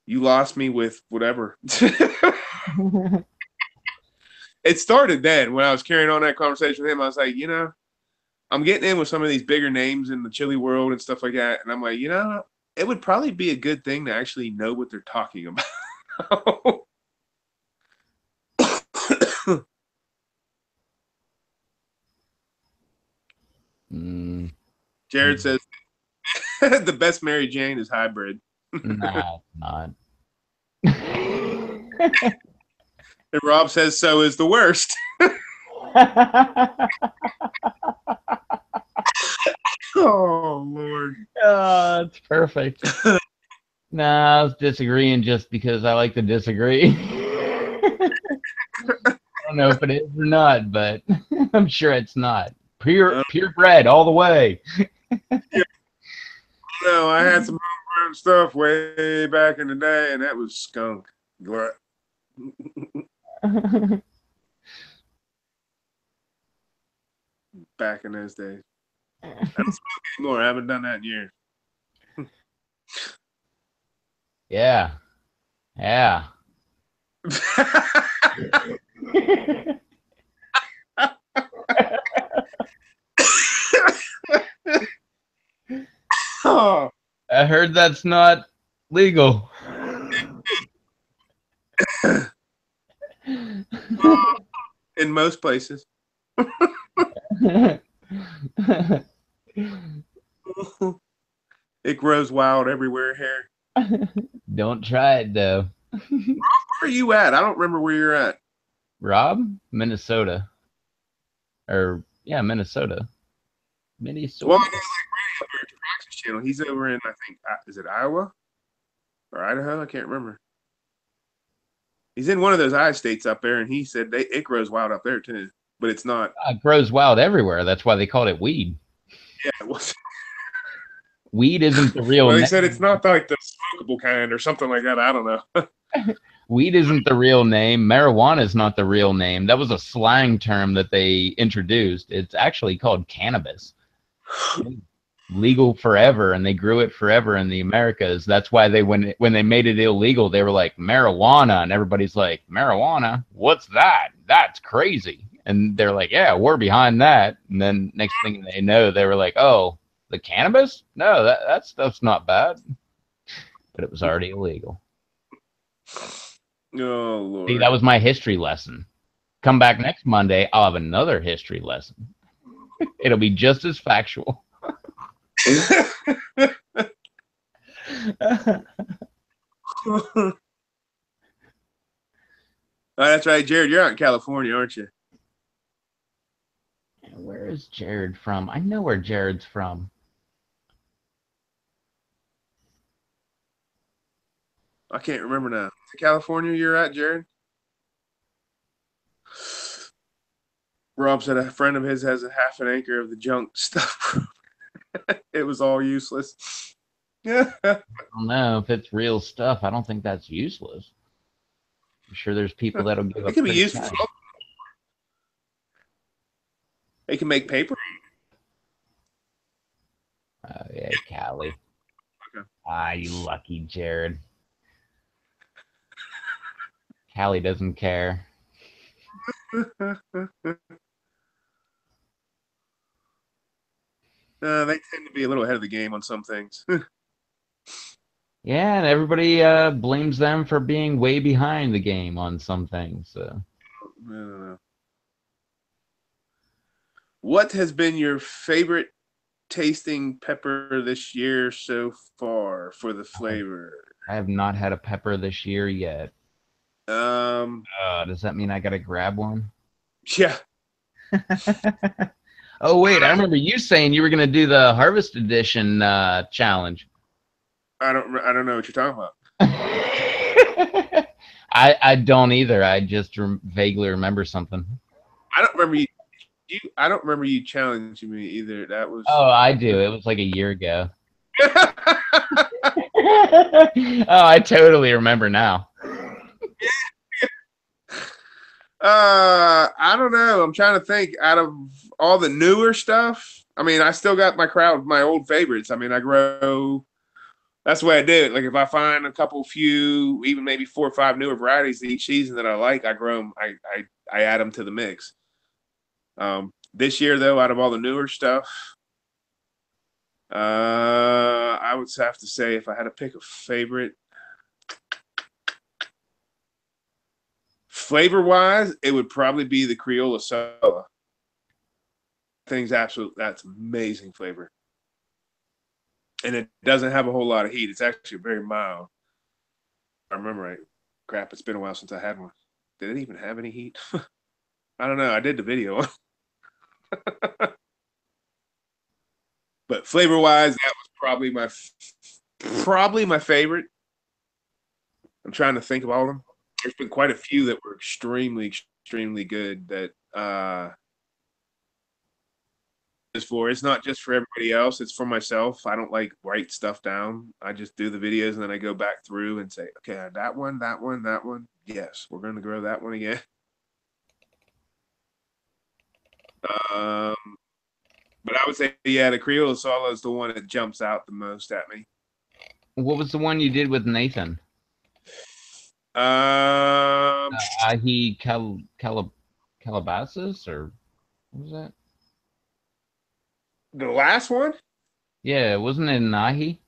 you lost me with whatever." It started then when I was carrying on that conversation with him. I was like, I'm getting in with some of these bigger names in the chili world and stuff like that, and I'm like, it would probably be a good thing to actually know what they're talking about. Jared says the best Mary Jane is hybrid. Nah, it's not. And Rob says so is the worst. Oh Lord. Oh, it's perfect. Nah, I was disagreeing just because I like to disagree. I don't know if it is or not, but I'm sure it's not. Purebred all the way. No, I had some homegrown stuff way back in the day, and that was skunk. Back in those days. I don't smoke anymore. I haven't done that in years. Yeah. Yeah. Oh, I heard that's not legal. in most places. It grows wild everywhere here. Don't try it though. Where are you at? I don't remember where you're at. Rob, Minnesota, or yeah, Minnesota, Well, I Minnesota. know like over at Praxis Channel. He's over in, I think, is it Iowa or Idaho? I can't remember. He's in one of those I states up there, and he said it grows wild up there too, but it's not. It grows wild everywhere. That's why they called it weed. Yeah, it was. Weed isn't the real Well, he said it's name. not like the smokable kind or something like that. I don't know. Weed isn't the real name. Marijuana is not the real name. That was a slang term that they introduced. It's actually called cannabis. Legal forever, and they grew it forever in the Americas. That's why they when they made it illegal, they were like marijuana, and everybody's like, marijuana? What's that? That's crazy. And they're like, yeah, we're behind that. And then next thing they know, they were like, oh, the cannabis? No, that stuff's not bad. But it was already illegal. Oh See, that Lord. was my history lesson. Come back next Monday, I'll have another history lesson. It'll be just as factual. Oh, that's right, Jared. You're out in California, aren't you? Where is Jared from? I know where Jared's from. I can't remember now. Is it California you're at, Jared? Rob said a friend of his has a half an acre of the junk stuff. It was all useless. Yeah. I don't know if it's real stuff. I don't think that's useless. I'm sure there's people that'll give It up can be pretty used for. cash. They can make paper. Oh yeah, Cali. Okay. Ah, you lucky Jared. Cali doesn't care. They tend to be a little ahead of the game on some things. Yeah, and everybody blames them for being way behind the game on some things. So. I don't know. What has been your favorite tasting pepper this year so far for the flavor? I have not had a pepper this year yet. Um, Does that mean I gotta grab one? yeah, Oh wait, I remember you saying you were gonna do the Harvest Edition challenge. I don't know what you're talking about. I don't either. I just vaguely remember something. I don't remember I don't remember you challenging me either. That was. Oh, I do. It was like a year ago. Oh, I totally remember now. I don't know. I'm trying to think. Out of all the newer stuff, I mean, I still got my crowd, my old favorites. I mean, I grow. That's the way I do it. Like if I find a couple, few, even maybe 4 or 5 newer varieties each season that I like, I grow them. I add them to the mix. This year, though, out of all the newer stuff, I would have to say if I had to pick a favorite, flavor wise, it would probably be the Criolla Soa. Thing's absolute. That's amazing flavor, and it doesn't have a whole lot of heat. It's actually very mild. I remember right. Crap, it's been a while since I had one. Did it even have any heat? I don't know. I did the video, but flavor wise, that was probably my favorite. I'm trying to think of all of them. There's been quite a few that were extremely, extremely good. That for. It's not just for everybody else. It's for myself. I don't like write stuff down. I just do the videos and then I go back through and say, okay, that one, that one, that one. Yes, we're going to grow that one again. But I would say, yeah, the Creole Solo is the one that jumps out the most at me. What was the one you did with Nathan? Um, Calabasas, or what was that? the last one? Yeah, wasn't it an ahi?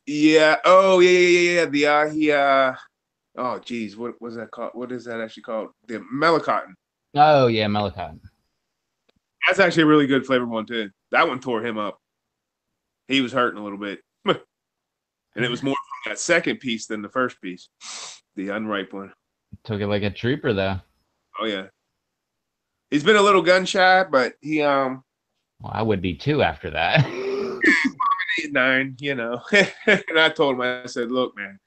Yeah. Oh, yeah. The oh, geez, what was that called? What is that actually called? The Mellicotton. Oh yeah, Melicott. That's actually a really good flavored one too. That one tore him up. He was hurting a little bit, and it was more from that second piece than the first piece, the unripe one. Took it like a trooper though. Oh yeah, he's been a little gun shy, but he Well, I would be too after that. 8, 9, you know. And I told him, I said, look, man,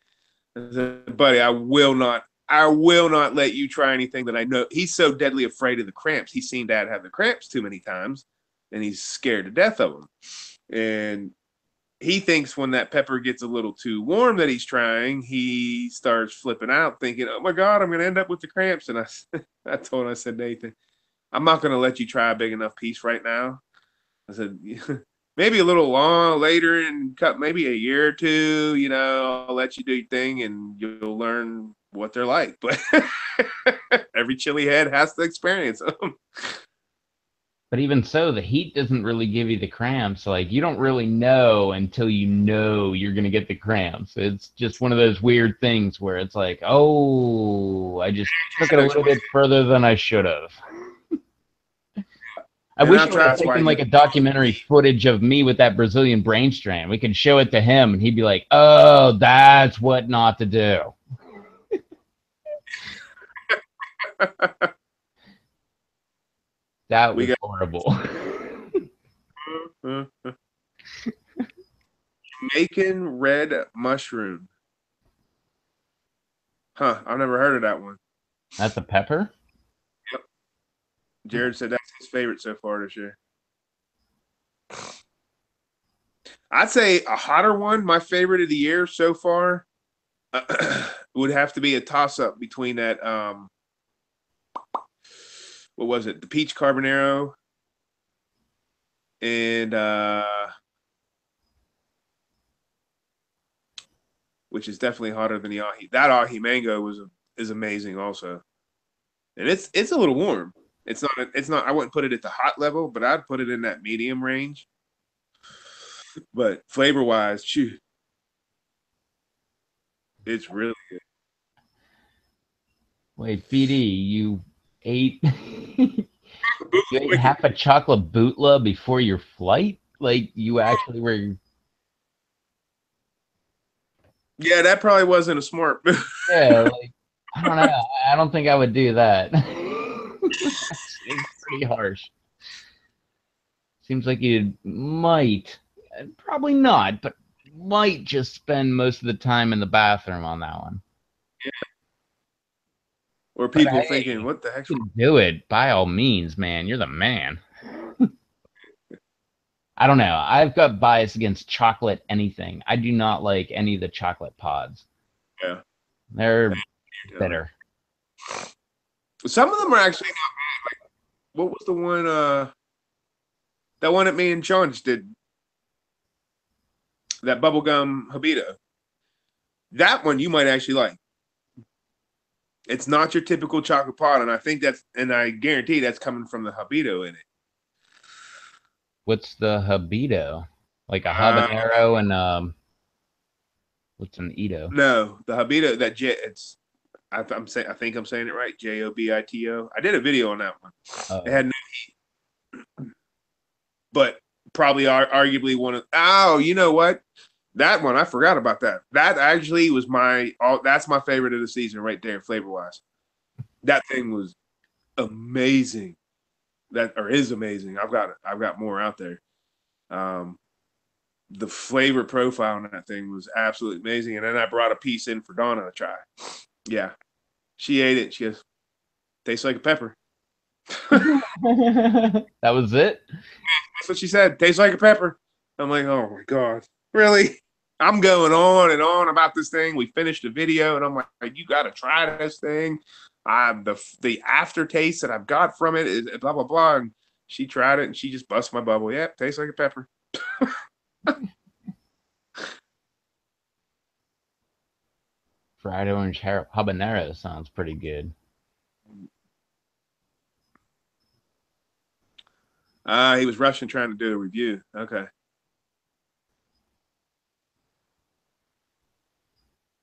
I said, buddy, I will not let you try anything that I know. He's so deadly afraid of the cramps. He's seen Dad have the cramps too many times, and he's scared to death of them. And he thinks when that pepper gets a little too warm that he's trying, he starts flipping out, thinking, "Oh my God, I'm going to end up with the cramps." And I told him, I said, Nathan, I'm not going to let you try a big enough piece right now. I said, maybe a little long later and cut maybe a year or two, you know, I'll let you do your thing and you'll learn what they're like. But every chili head has to experience them. But even so, the heat doesn't really give you the cramps. Like, you don't really know until you know you're going to get the cramps. It's just one of those weird things where it's like, oh, I just took it a little bit further than I should have. I wish I would have taken like a documentary footage of me with that Brazilian brain strand. We could show it to him and he'd be like, oh, that's what not to do. That was horrible. Jamaican red mushroom. Huh, I've never heard of that one. That's a pepper? Yep. Jared said that's his favorite so far this year. I'd say a hotter one, my favorite of the year so far, would have to be a toss-up between that, what was it? The peach carbonaro and which is definitely hotter than the ahi. That ahi mango is amazing also. And it's a little warm. It's not I wouldn't put it at the hot level, but I'd put it in that medium range. But flavor-wise, chew. It's really good. Wait, BD, you ate you ate half a chocolate bootla before your flight? Like, you actually were... Yeah, that probably wasn't a smart move. Yeah, like, I don't know. I don't think I would do that. It's pretty harsh. Seems like you might, probably not, but might just spend most of the time in the bathroom on that one. Yeah. Or people thinking, what the heck? Do it, by all means, man. You're the man. I don't know. I've got bias against chocolate anything. I do not like any of the chocolate pods. Yeah. They're bitter. Some of them are actually not bad. Like, what was the one that one that me and Sean just did? That bubblegum Habito. That one you might actually like. It's not your typical chocolate pod, and I guarantee that's coming from the Habito in it. What's the Habito? Like a habanero and what's an Ito? No, the Habito I think I'm saying it right. Jobito. I did a video on that one. It had no heat, but probably arguably one of. Oh, you know what? That one I forgot about that. That actually was that's my favorite of the season right there, flavor wise. That thing was amazing. Is amazing. I've got more out there. The flavor profile on that thing was absolutely amazing. And then I brought a piece in for Donna to try. Yeah. She ate it. She goes, tastes like a pepper. That was it? That's what she said. Tastes like a pepper. I'm like, oh my God, really? I'm going on and on about this thing. We finished the video, and I'm like, you got to try this thing. The aftertaste that I've got from it is blah blah blah. And she tried it, and she just bust my bubble. Yep, tastes like a pepper. Fried orange habanero sounds pretty good. He was rushing trying to do a review. Okay.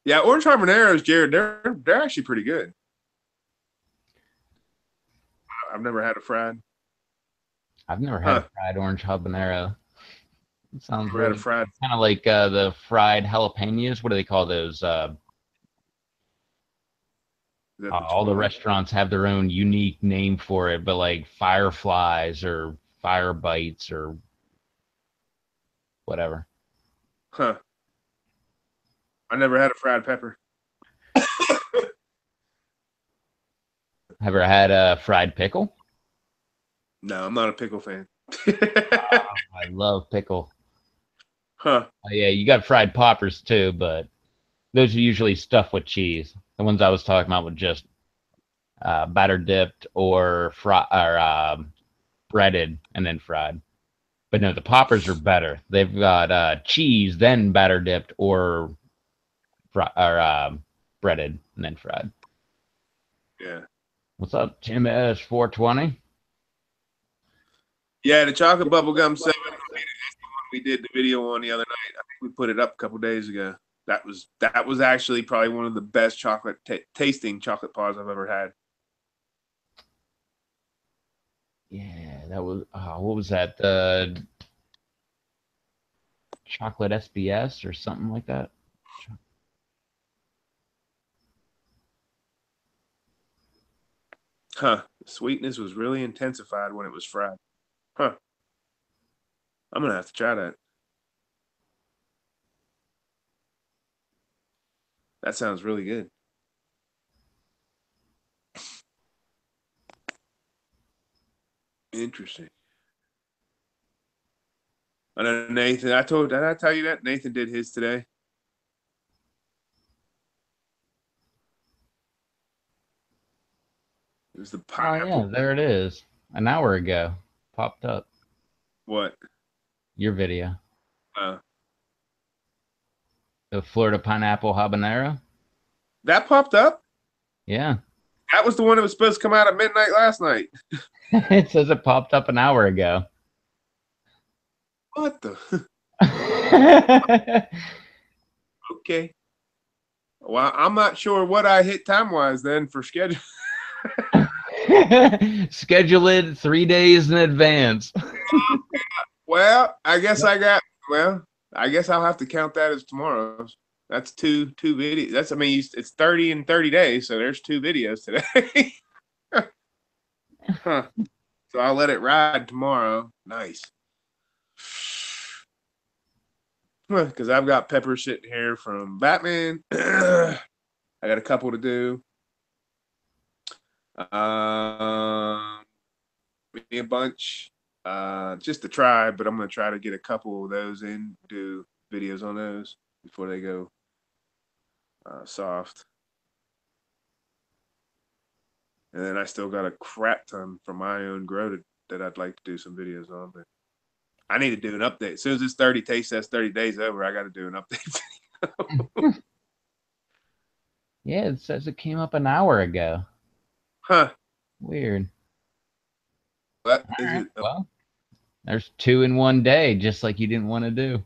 Yeah, orange habaneros, Jared, they're actually pretty good. I've never had a fried. I've never had a fried orange habanero. It sounds Never had a really fried. kind of like the fried jalapenos. What do they call those? All the restaurants have their own unique name for it, but like fireflies or fire bites or whatever. Huh. I never had a fried pepper. Have you ever had a fried pickle? No, I'm not a pickle fan. I love pickle. Huh. Yeah, you got fried poppers too, but those are usually stuffed with cheese. The ones I was talking about were just batter dipped or breaded and then fried. But no, the poppers are better. They've got cheese, then batter dipped or breaded and then fried. Yeah. What's up, Tim S 420? Yeah, the chocolate bubblegum 7. That's the one we did the video on the other night. I think we put it up a couple days ago. That was actually probably one of the best chocolate tasting chocolate paws I've ever had. Yeah, that was what was that? The chocolate SBS or something like that. Huh. The sweetness was really intensified when it was fried. Huh. I'm gonna have to try that. That sounds really good. Interesting. I know Nathan. Did I tell you that Nathan did his today? It was the Oh pineapple. yeah, there it is. An hour ago, popped up What? your video. Uh, The Florida pineapple habanero. that popped up? Yeah, That was the one that was supposed to come out at midnight last night. it says it popped up an hour ago. What the? Okay. Well, I'm not sure what I hit time-wise then for schedule. Schedule it 3 days in advance. Well, I guess I guess I'll have to count that as tomorrow's. That's two videos. That's, I mean, it's 30 in 30 days, so there's 2 videos today. Huh. So I'll let it ride tomorrow. Nice. Because I've got Pepper sitting here from Batman. I got a couple to do. Me a bunch. Just to try, but I'm gonna try to get a couple of those in, do videos on those before they go soft. And then I still got a crap ton from my own grow that I'd like to do some videos on, but I need to do an update. As soon as this 30 taste test 30 days over, I got to do an update. Yeah, it says it came up an hour ago. Huh. Weird. What All is right. it? Well, there's 2 in 1 day, just like you didn't want to do.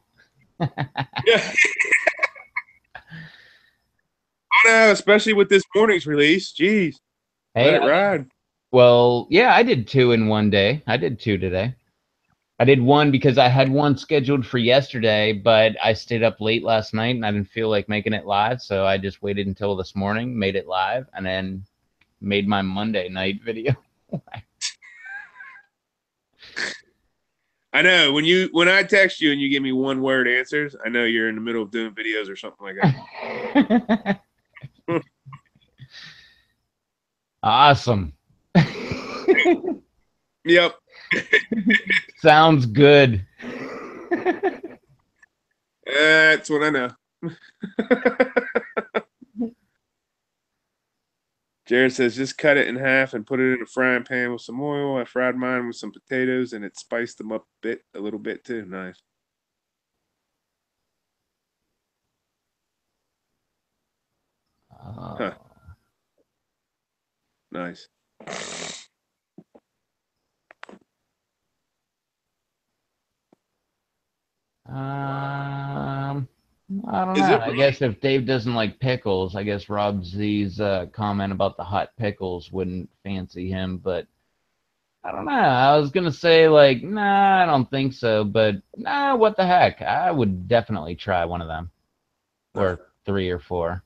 Yeah. I know, especially with this morning's release. Jeez. Let Hey, it ride. well, yeah, I did 2 in 1 day. I did 2 today. I did 1 because I had 1 scheduled for yesterday, but I stayed up late last night and I didn't feel like making it live, so I just waited until this morning, made it live, and then made my Monday night video. I know when I text you and you give me 1-word answers, I know you're in the middle of doing videos or something like that. Awesome. Yep. Sounds good. That's what I know. Jared says, just cut it in half and put it in a frying pan with some oil. I fried mine with some potatoes and it spiced them up a little bit too. Nice. Huh. Nice. I don't Is know. it I guess if Dave doesn't like pickles, I guess Rob Z's comment about the hot pickles wouldn't fancy him, but I don't know. I was gonna say like, nah, I don't think so, but nah, what the heck? I would definitely try one of them, or 3 or 4.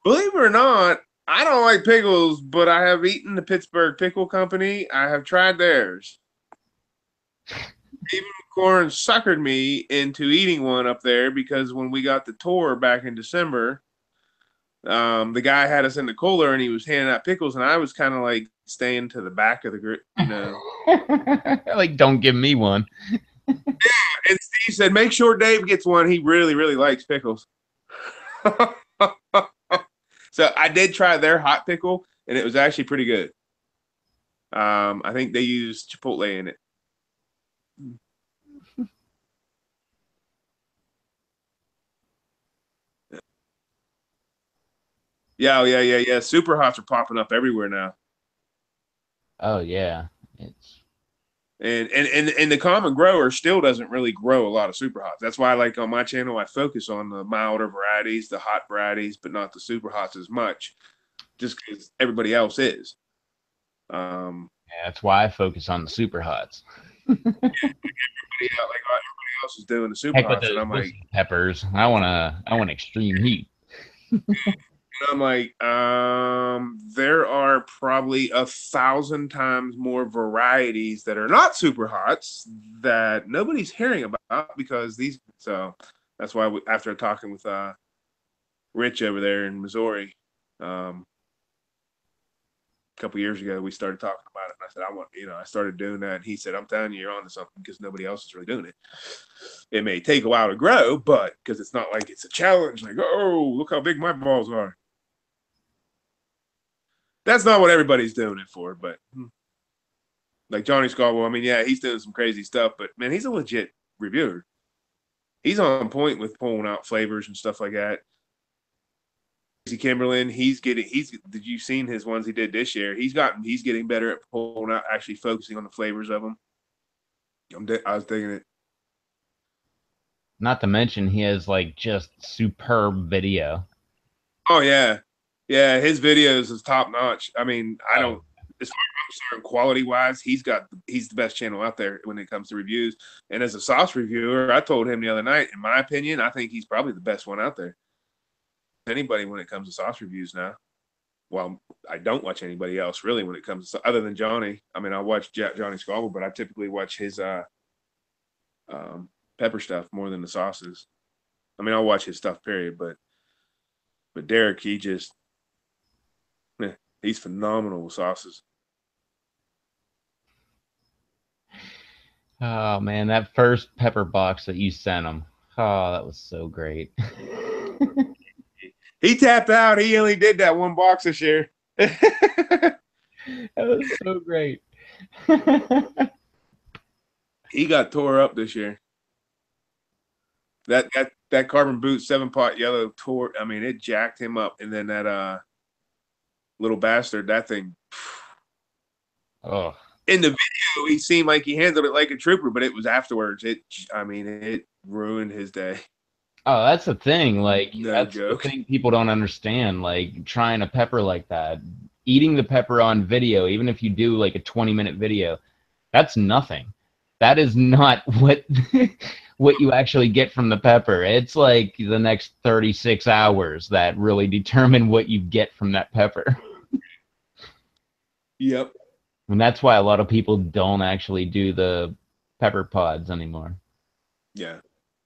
Believe it or not, I don't like pickles, but I have eaten the Pittsburgh Pickle Company. I have tried theirs. Even Corn suckered me into eating one up there because when we got the tour back in December, the guy had us in the cooler and he was handing out pickles, and I was kind of like staying to the back of the group, you know. Like, don't give me one. Yeah, and Steve said, make sure Dave gets one. He really, really likes pickles. So I did try their hot pickle, and it was actually pretty good. I think they used Chipotle in it. Yeah. Super hots are popping up everywhere now. Oh yeah, it's And the common grower still doesn't really grow a lot of super hots. That's why, like on my channel, I focus on the milder varieties, the hot varieties, but not the super hots as much, just because everybody else is. yeah, that's why I focus on the super hots. Yeah, like everybody else is doing the super Heck with hots, and those I'm like, whiskey peppers. I want extreme heat. there are probably 1,000 times more varieties that are not super hots that nobody's hearing about because these. So that's why after talking with Rich over there in Missouri, a couple years ago, we started talking about it, and I said, I started doing that, and he said, I'm telling you, you're onto something because nobody else is really doing it. It may take a while to grow, but because it's not like it's a challenge, like, oh, look how big my balls are. That's not what everybody's doing it for, but like Johnny Scarborough, I mean, yeah, he's doing some crazy stuff, but man, he's a legit reviewer. He's on point with pulling out flavors and stuff like that. Kimberlin, did you seen his ones he did this year? He's getting better at pulling out, actually focusing on the flavors of them. I was digging it. Not to mention he has like just superb video. Oh yeah, yeah. His videos is top notch. I mean, I don't. Oh, As far as I'm concerned, quality wise, he's the best channel out there when it comes to reviews. And as a sauce reviewer, I told him the other night, in my opinion, I think he's probably the best one out there. Anybody when it comes to sauce reviews now. Well, I don't watch anybody else really when it comes to other than Johnny. I mean, I watch Johnny Scalable, but I typically watch his pepper stuff more than the sauces. I mean, I'll watch his stuff, period. But Derek, he's phenomenal with sauces. oh man, that first pepper box that you sent him. Oh, that was so great. He tapped out. He only did that one box this year. That was so great. He got tore up this year. That carbon boot 7-pot yellow tore. I mean, it jacked him up. And then that little bastard, that thing. Oh. In the video, he seemed like he handled it like a trooper, but it was afterwards. It ruined his day. Oh, that's the thing. Like, No that's joke. the thing people don't understand. Like, trying a pepper like that, eating the pepper on video, even if you do like a 20-minute video, that's nothing. That is not what what you actually get from the pepper. It's like the next 36 hours that really determine what you get from that pepper. Yep. And that's why a lot of people don't actually do the pepper pods anymore. Yeah.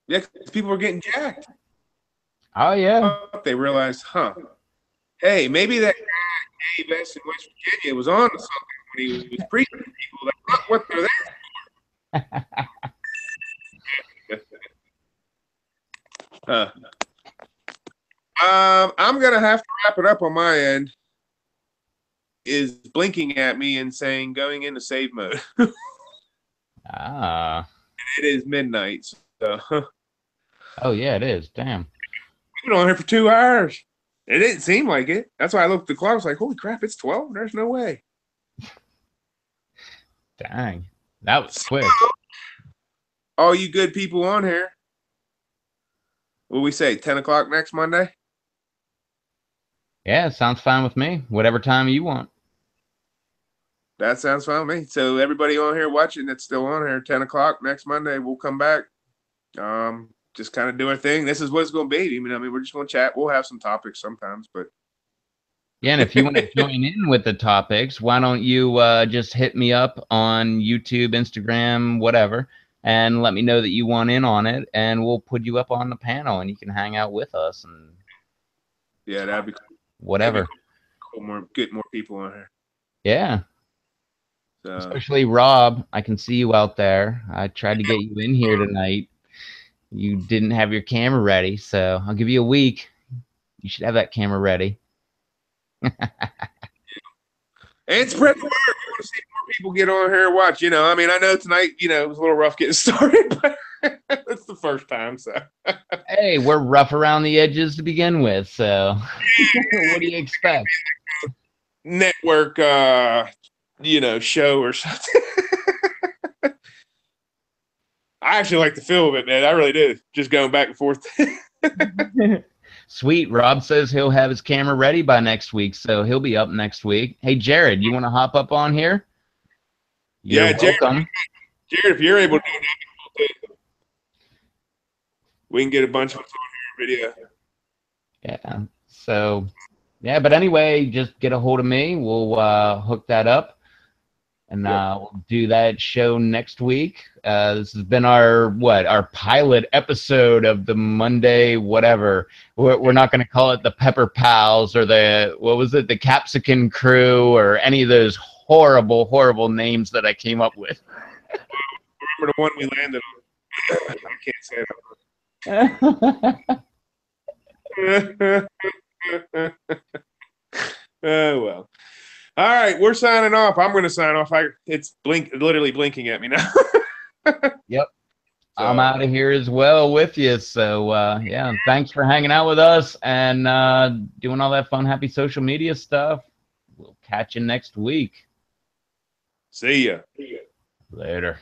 Yeah, because people were getting jacked. Oh yeah. They realized, hey, maybe that guy Dave S. in West Virginia was on to something when he was preaching to people. That's not what they're there. I'm gonna have to wrap it up on my end. Is blinking at me and saying going into save mode. Ah. It is midnight. So Oh yeah, it is. Damn. we've been on here for 2 hours. It didn't seem like it. That's why I looked at the clock. I was like, holy crap, it's 12. There's no way. Dang. That was quick. All you good people on here. What we say, 10 o'clock next Monday? Yeah, sounds fine with me. Whatever time you want. That sounds fine with me. So everybody on here watching that's still on here, 10 o'clock next Monday, we'll come back. Just kind of do our thing. This is what it's going to be. I mean, we're just going to chat. We'll have some topics sometimes, but Yeah, and if you want to join in with the topics, why don't you just hit me up on YouTube, Instagram, whatever, and let me know that you want in on it, and we'll put you up on the panel, and you can hang out with us and yeah, that'd be cool. whatever. That'd be cool. Get more people on here. Yeah. So. Especially Rob. I can see you out there. I tried to get you in here tonight. You didn't have your camera ready, so I'll give you a week. You should have that camera ready. And spread the word. We want to see more people get on here and watch. I mean, I know tonight, it was a little rough getting started, but it's the first time. So, hey, we're rough around the edges to begin with. So, what do you expect? Network, show or something. I actually like the feel of it, man. I really do. Just going back and forth. Sweet. Rob says he'll have his camera ready by next week, so he'll be up next week. Hey, Jared, you want to hop up on here? You're welcome. Jared, if you're able to do that, we can get a bunch of us on here video. Yeah. So, yeah, but anyway, just get a hold of me. We'll hook that up. And we'll do that show next week. This has been our pilot episode of the Monday whatever. We're not going to call it the Pepper Pals or the Capsicum Crew or any of those horrible names that I came up with. Remember the one we landed on? I can't say it. Oh well. All right, we're signing off. I'm going to sign off. It's literally blinking at me now. Yep. So, I'm out of here as well with you. So, yeah, thanks for hanging out with us and doing all that fun, happy social media stuff. We'll catch you next week. See ya. Later.